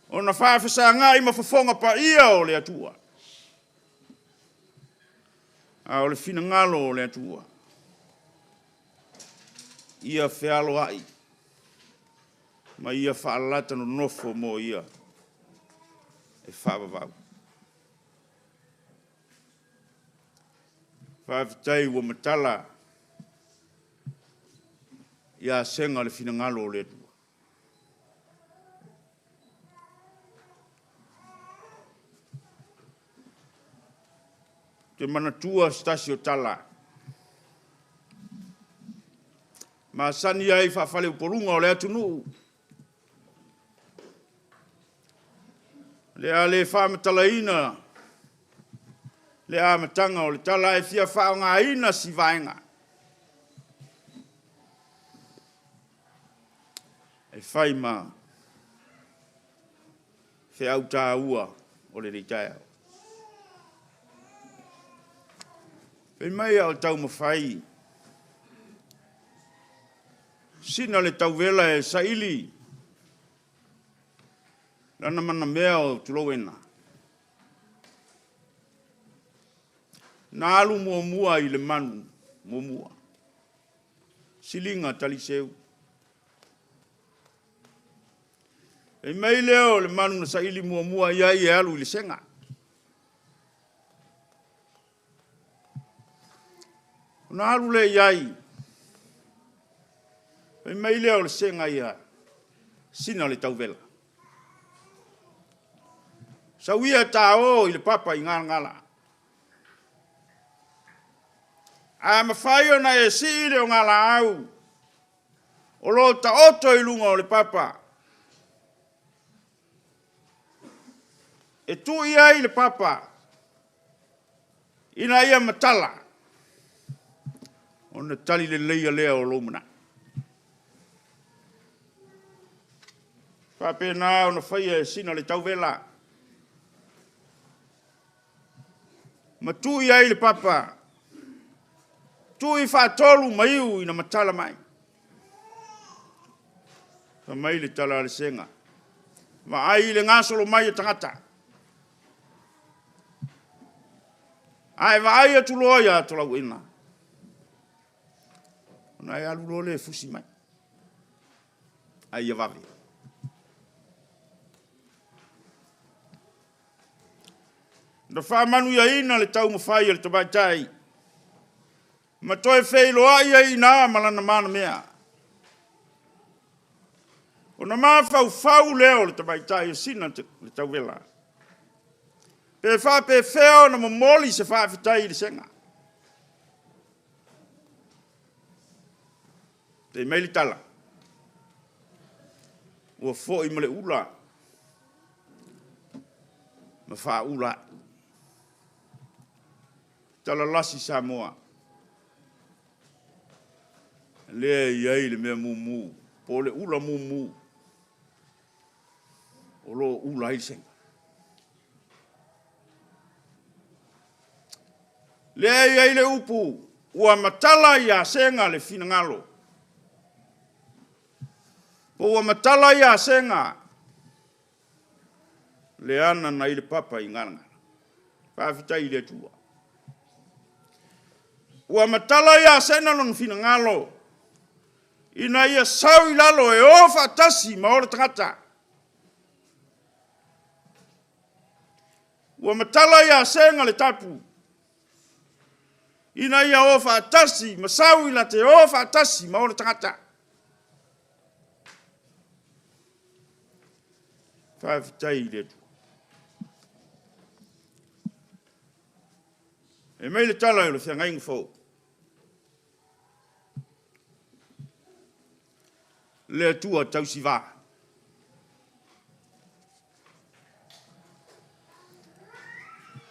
O na whawhisa ngai mawhafonga pa ia o le atua. A o le fina ngalo o le atua. Ia whialo ai. Ma ia whaalata no nofo mo ia. E whaavavau. Whaavitai ua matala. Ia senga le finangalo o le tua. Te manatua stasi o tala. Ma sani ai whawhale uporunga o le atunu. Le a le whamatalaina. Le a matanga o le tala e fia whaonga ina si vaenga. E whai ma. Fe au tā ua o le reitaia. Pe mai au tau mawhai. Sina le tau vela e saili. Lana mana mea o tulowena. Na alu mua i le manu mua. Silinga taliseu. E mai leo le manu na saili mua iai e alu i le senga. Na alu le iai. E mai leo le senga ia. Sina le tau vela. Sauia tāo i le papa i ngala. A mawhai ona e si le o ngala au. O lo ta oto i lunga o le papa. E tu ia i le papa. Ina ia matala. Ona tali le leia lea o lomana. Papena ona whaia e sina le tau vela. Ma tu ia i le papa. Tu i whaatolu maiu ina matala mai. Pa mai le tala le senga. Ma ai le ngasolo mai e tangata. Ai va ai atu loia atu lau ina. Ona e alu lo le fusi mai. Ai e vavi. Na whamanu ia ina le tau mawhai le tabaitai. Ma toi whei loa ia ina malana mana mea. O na maa whau leo le tabaitai sina le tau vela. Pe wha pe wheo na mamoli se whaafitai le senga. Te meili tala. Ua fo i male ula. Ma wha ula. Tala lasi Samoa. Lea iai le mea mumu. Po le ula mumu. O lo ula i senga. Lea iai le upu. Ua matala ia senga le finangalo. Po ua matala ia senga. Le ana na i le papa i ngana. Whaafita i le tua. Ua matala ia senga non finangalo. Ina ia sau i lalo e ofa tasi maora tangata. Ua matala ia senga le tapu. Ina ia ofa tasi masau i la te ofa tasi maora tangata. Whaafitai i letu. E mei le tala e le whiangainga fau. Le tua tausi vā.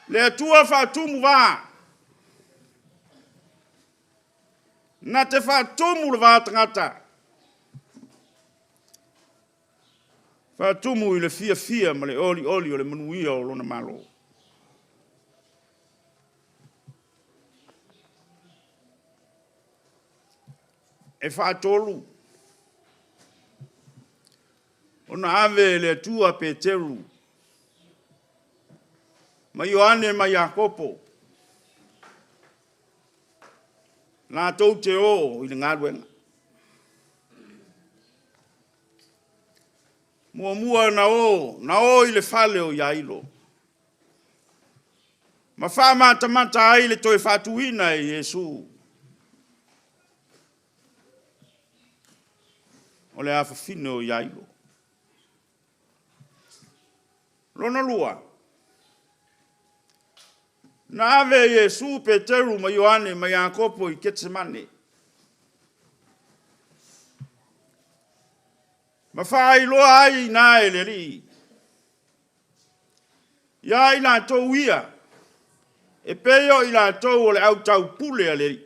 Le tua whaatumu vā. Na te whaatumu le vā tangata. Whaatumu i le fia ma le oli o le manuia o lona malo. E whaatolu. Ona ave le tua Peteru. Ma Ioane ma Iakopo. Nā tau te o i le ngāruenga. Mua na o i le fale o iailo. Ma wha mata ai le toi whatuina e Yesu. O le afa fine o iailo. Lona lua. Na ave Yesu Peteru ma Ioane ma Iakopo i Getsemane. Ma wha iloa ai na e le ri. Ia i la tau ia. E peo i la tau o le au tau pule a le ri.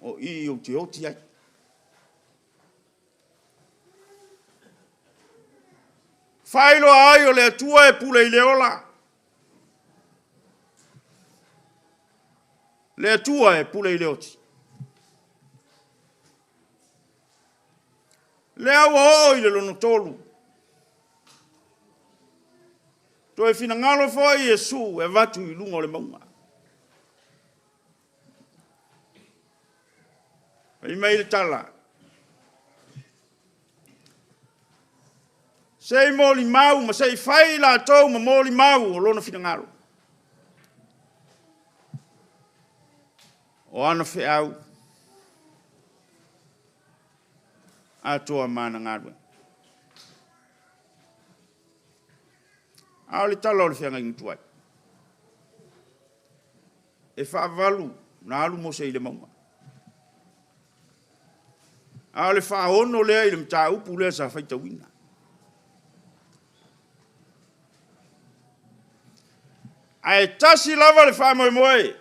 O i o te oti ai. Whailo ai o le atua e pule i le ola. Le atua e pule i le oti. Le awa o i le lono tolu. To e fina ngalo fo i Yesu e vatu i lungo le maunga. I mai le tala. Sei moli mau, ma sei fai la tau ma moli mau o lona fina ngalo. O ana fe au. A toa mana ngadwe. A le tala o le fianga ingutuai. E wha valu, na alu mo se i le maunga. A le wha ono lea i le mta upu lea sa whaita wina. A e tasi lava le wha moe moe.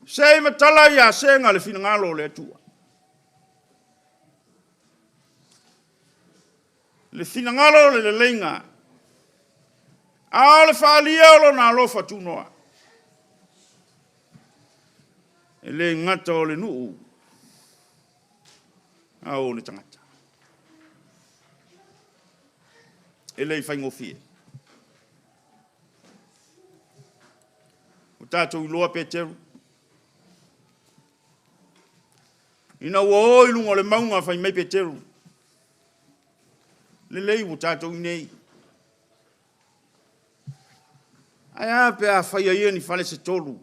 Se i matala i a senga le fina ngalo le atua. Le fina ngalo le lenga. A le wha lia olo na alofa tunoa. E le ngata o le nuu. A o le tangata. E le i whaingofie. O tātou iloa Peteru. Ina ua o ilunga le maunga whai mai Peteru. Le lei o tātou nei. Ai ape a whai a ia ni whale se tolu.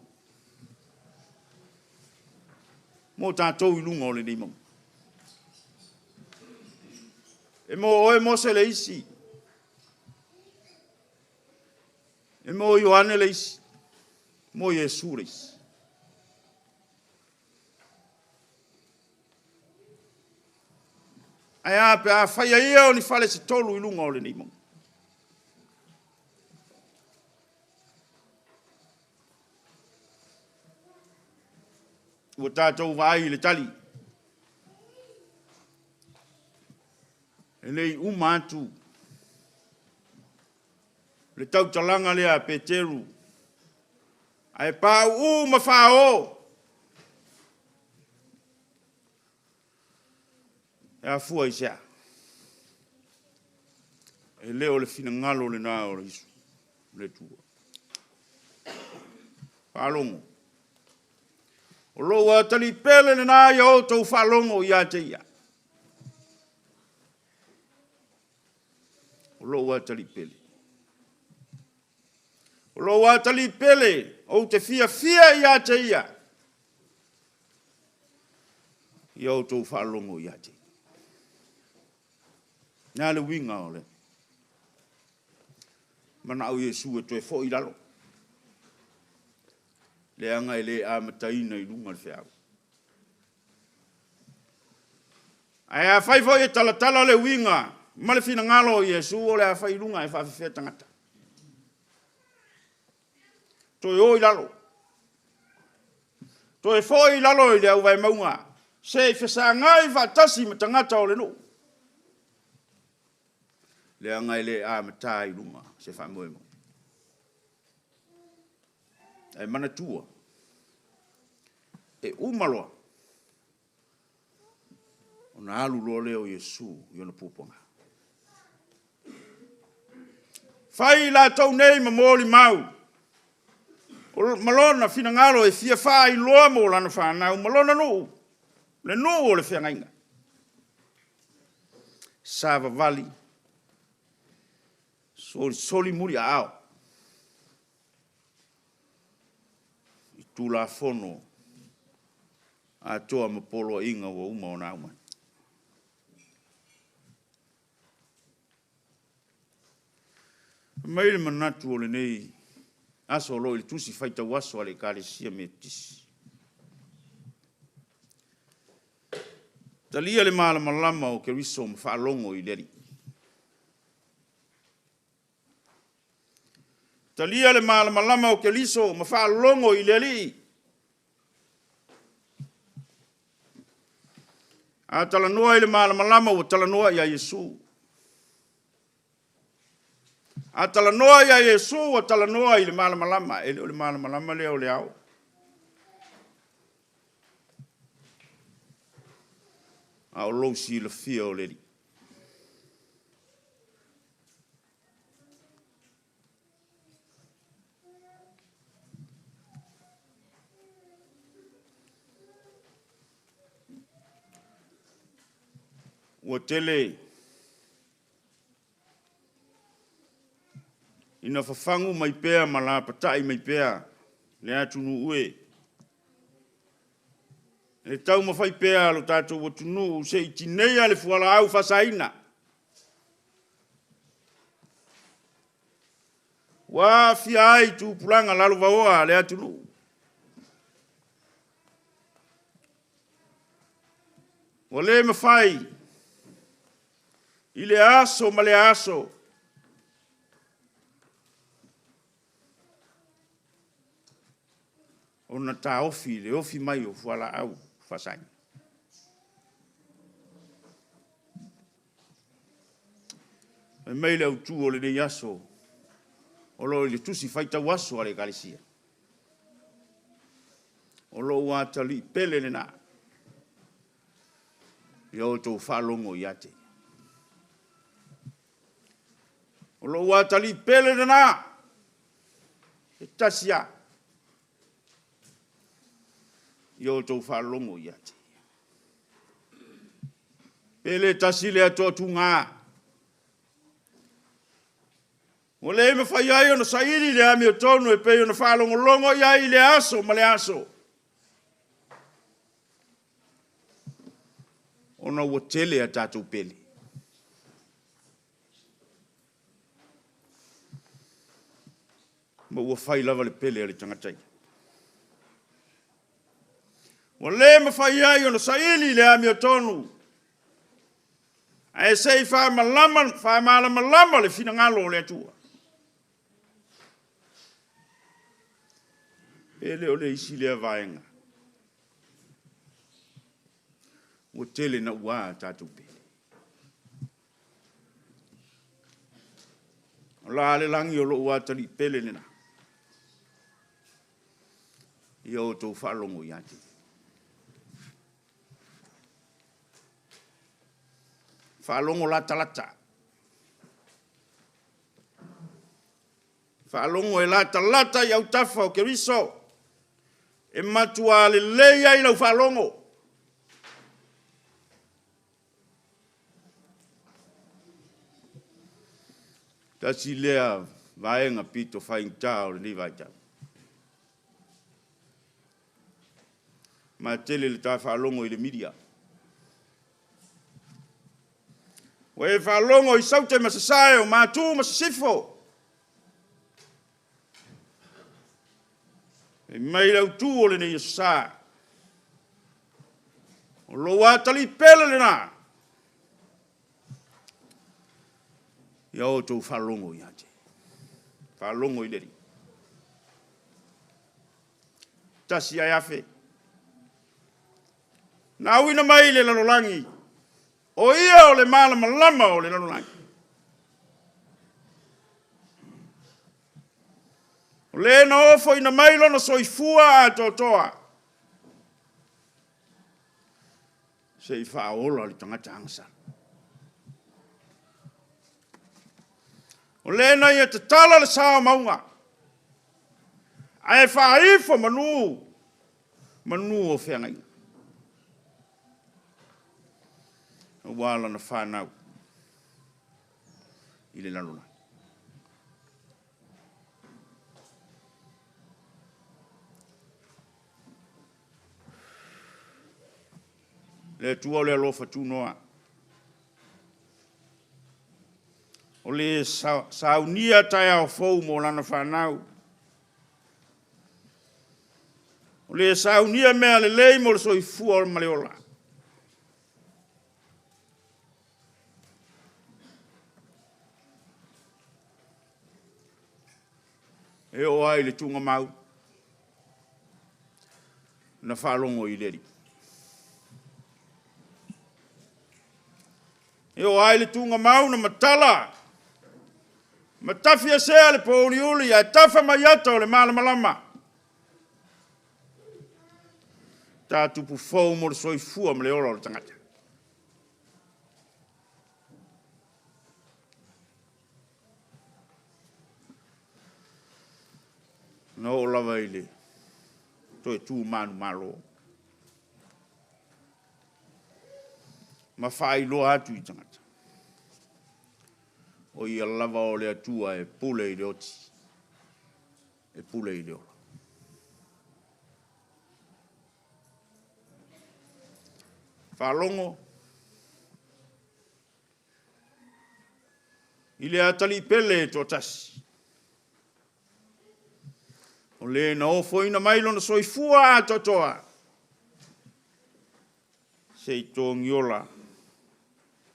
Mo tātou ilunga o le nei maunga. E mo oe mo se le isi. E mo Ioane le isi. Mo Yesu le isi. Ai ape a whai a ia o ni whale se tolu ilunga o le nei maunga. Ua tātou vai le tali. E nei umatu. Le tau talanga lea Peteru. Ai pau ma whao. E a fua i sea. E leo le fina ngalo le nā o le isu. Le tua. Whalongo. O loa tali pele le nā ia o tau whalongo i a te ia. O loa tali pele. O loa tali pele o te fia i a te ia. I o tau whalongo i a te ia. Nā le winga o le. Mana au Yesu e toe fo i lalo. Le anga e le a mataina i lunga le whiau. Ai a whai fo e talatala le winga. Ma le fina ngalo o Yesu o le a whai lunga e whawhiwhia tangata. Toe o i lalo. Toe fo i lalo i le au vai maunga. Se whesa ngai whatasi ma tangata o le no. Le anga ele a mata i lunga se fa moe mo. E mana tua. E umaloa. O na alu lo leo Yesu i ona pupanga. Fai la tau nei ma moli mau. O malona fina ngalo e fia fai loa mo lana whanau malona no. Le no o le whengainga. Sava vali. Soli muri a ao. I tula fono. A toa mapolo inga wa uma o na umani. Mai le manatu o le nei. Aso lo il tusi faita waso ale EKALESIA METOTISI. Talia le malama o ke riso mawhaalongo i leri. Talia le malama o ke riso mawhaalongo i leri. A talanoa i le malama o talanoa i a Yesu. A talanoa i a Yesu o talanoa i le malama. E le malama leo le au. A o lou si le fia o leri. Ua tele ina fafangu mai pea ma la patai mai pea le atunu ue. Le tau mawhai pea lo tātou watunu se i tinea le fuala au fasaina. Wa fia ai tu pulanga lalo vaoa le atunu. Wa le mawhai i le aso ma le aso. Ona ta ofi le ofi mai o fuala au fasaina. E mai le autu o le nei aso. O lo le tusi faita waso ale EKALESIA. O lo watali pele le na. Yo to whalongo i ate. O lo watali pele le na. E tasia. Yo to whalongo i ate. Pele tasile ato tunga. O le me fai ai ona sairi le ami o tonu e pe ona whalongo longo i ai le aso ma le aso. Ona ua tele a tātou pele. Ma ua whai lava le pele a le tangatai. O le me fai ai ona sairi le ami o tonu. Ai sei wha malama le fina ngalo le atua. Pele o le isi lea vaenga. O tele na ua tātou pele. O la ale langi o lo ua tali pele nena. Ia o tau whalongo i ate. Whalongo lata. Whalongo e lata i au tafa o ke riso. E matua le leia i lau whalongo. Tasi lea vaenga pito whaingta o le ni vaita. Ma tele le ta whalongo i le media. We whalongo i saute masasae o mātū masasifo. E mai lau tū o le nei sa. O lo watali pele le na. Ia o tō whalongo i ate. Whalongo i leri. Tasi ai afe. Nā uina mai le lalolangi. O ia o le malama o le lalolangi. Le na ofo ina mailo na soifua a totoa. Se i whaola li tangata angsa. O le na ia te tala le sao maunga. Ai whaifo manu o whengai. wala na whanau i le lalona. Le tua o le alofa tunoa. O le saunia tai au fou mo lana whanau. O le saunia mea le lei mo le soifua o le maleola. E o ai le tunga mau. Na whalongo i leri. E o ai le tunga mau na matala. Matafia sea le poliuli a tafa maiata o le malamalama. Tā tupu fau mo le soifua ma le ora o le tangata. Na o lava i le. Toi tū manu malo. Ma whai loa atu i tangata. O ia lava o le atua e pule i le oti. E pule i le ora. Whalongo. I le atali pele e tō tasi. O le na ofo ina mailo na soifua a totoa. Se i tō ngiola.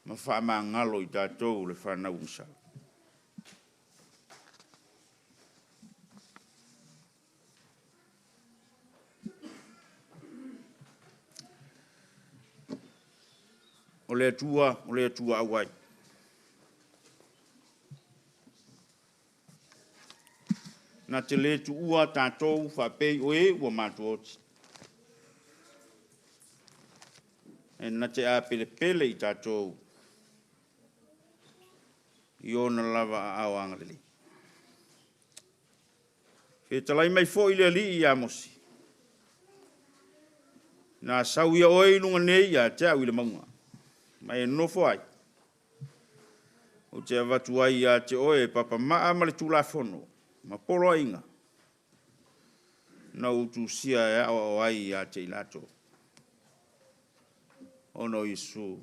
Ma wha ngalo i tātou le whanau usa. O le atua awai. Na te le tu ua tātou whapei oe ua mātuoti. E na te a pele pele i tātou. I ona lava a au angalili. Ke talai mai fo i le li i amosi. Na sau ia oe inunga nei a te au i le maunga. Mai e nofo ai. O te avatu ai a te oe papa maa ma le tula fono. Ma polo inga. Na utu sia e au ai a te ilato. Ono Yesu.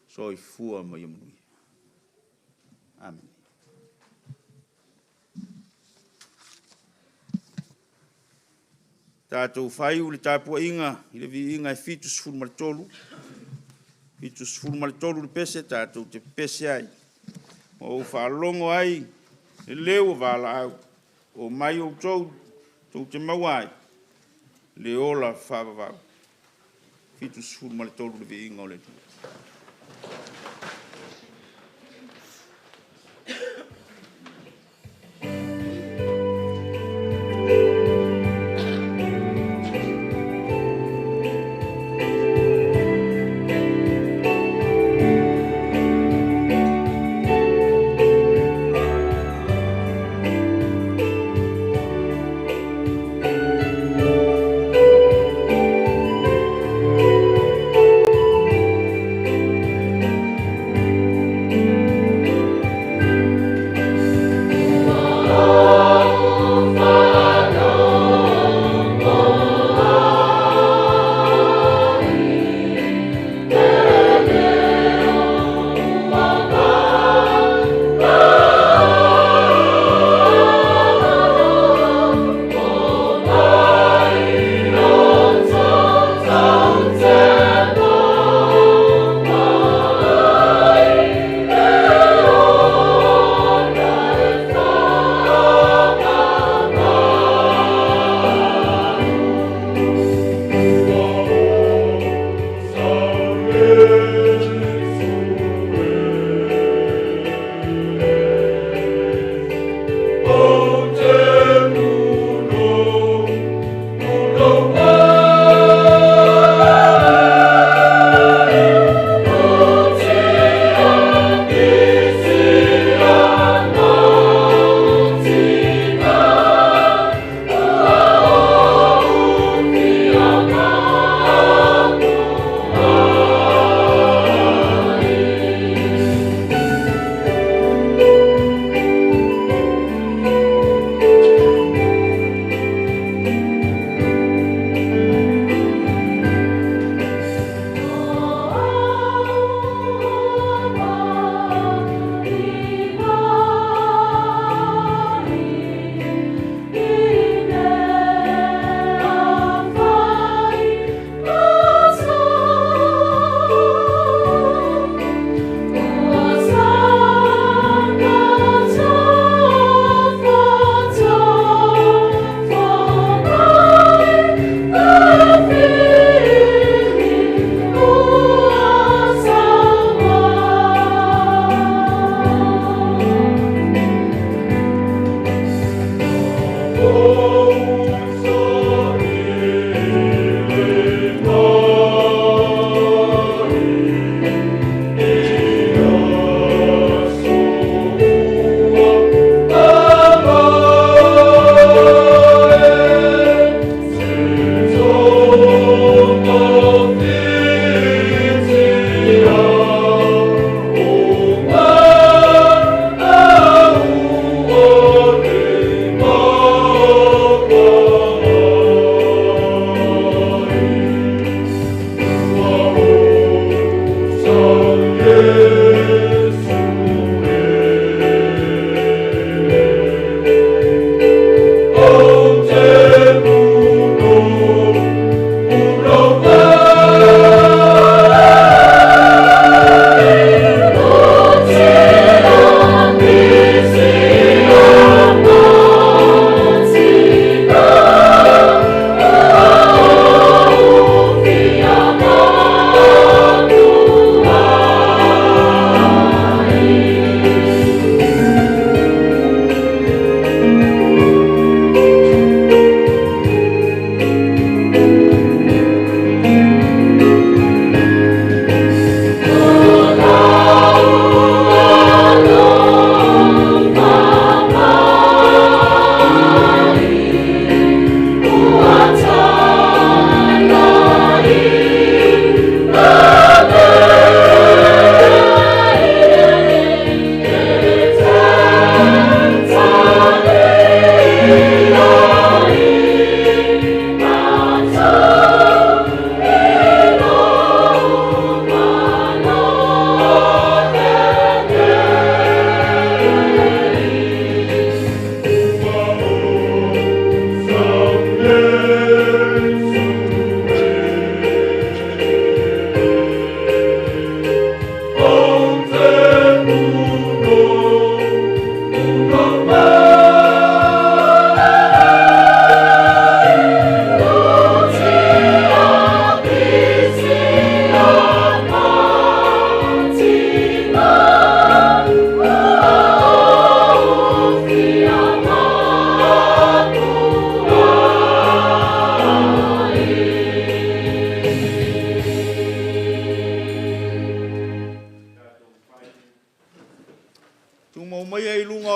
So i fua ma yamui. Amen. Tātou whai ule tāpua inga. I le vi inga e fitu sifuru maritolu. Fitu sifuru maritolu le pese tātou te pese ai. O whalongo ai. E leo wala au. O mai o tau. Tau te mawai. Le ola whawawau. Fitu sifuru maritolu le vi inga o le tu.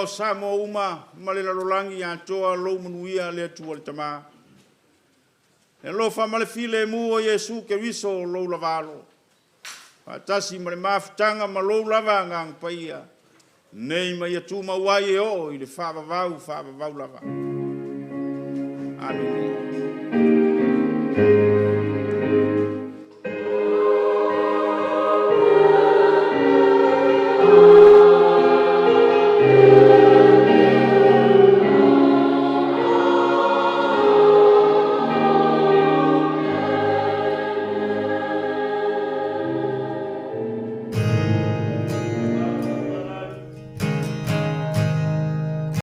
Samo uma malela lolangi ya toa lo manuia le tua le tama. E lo fa male file mu o Yesu ke wiso lo lavalo. Atasi male mafutanga ma lo lava ngang paia. Nei ma ya tu ma wai o i le fa vau lava. Amen.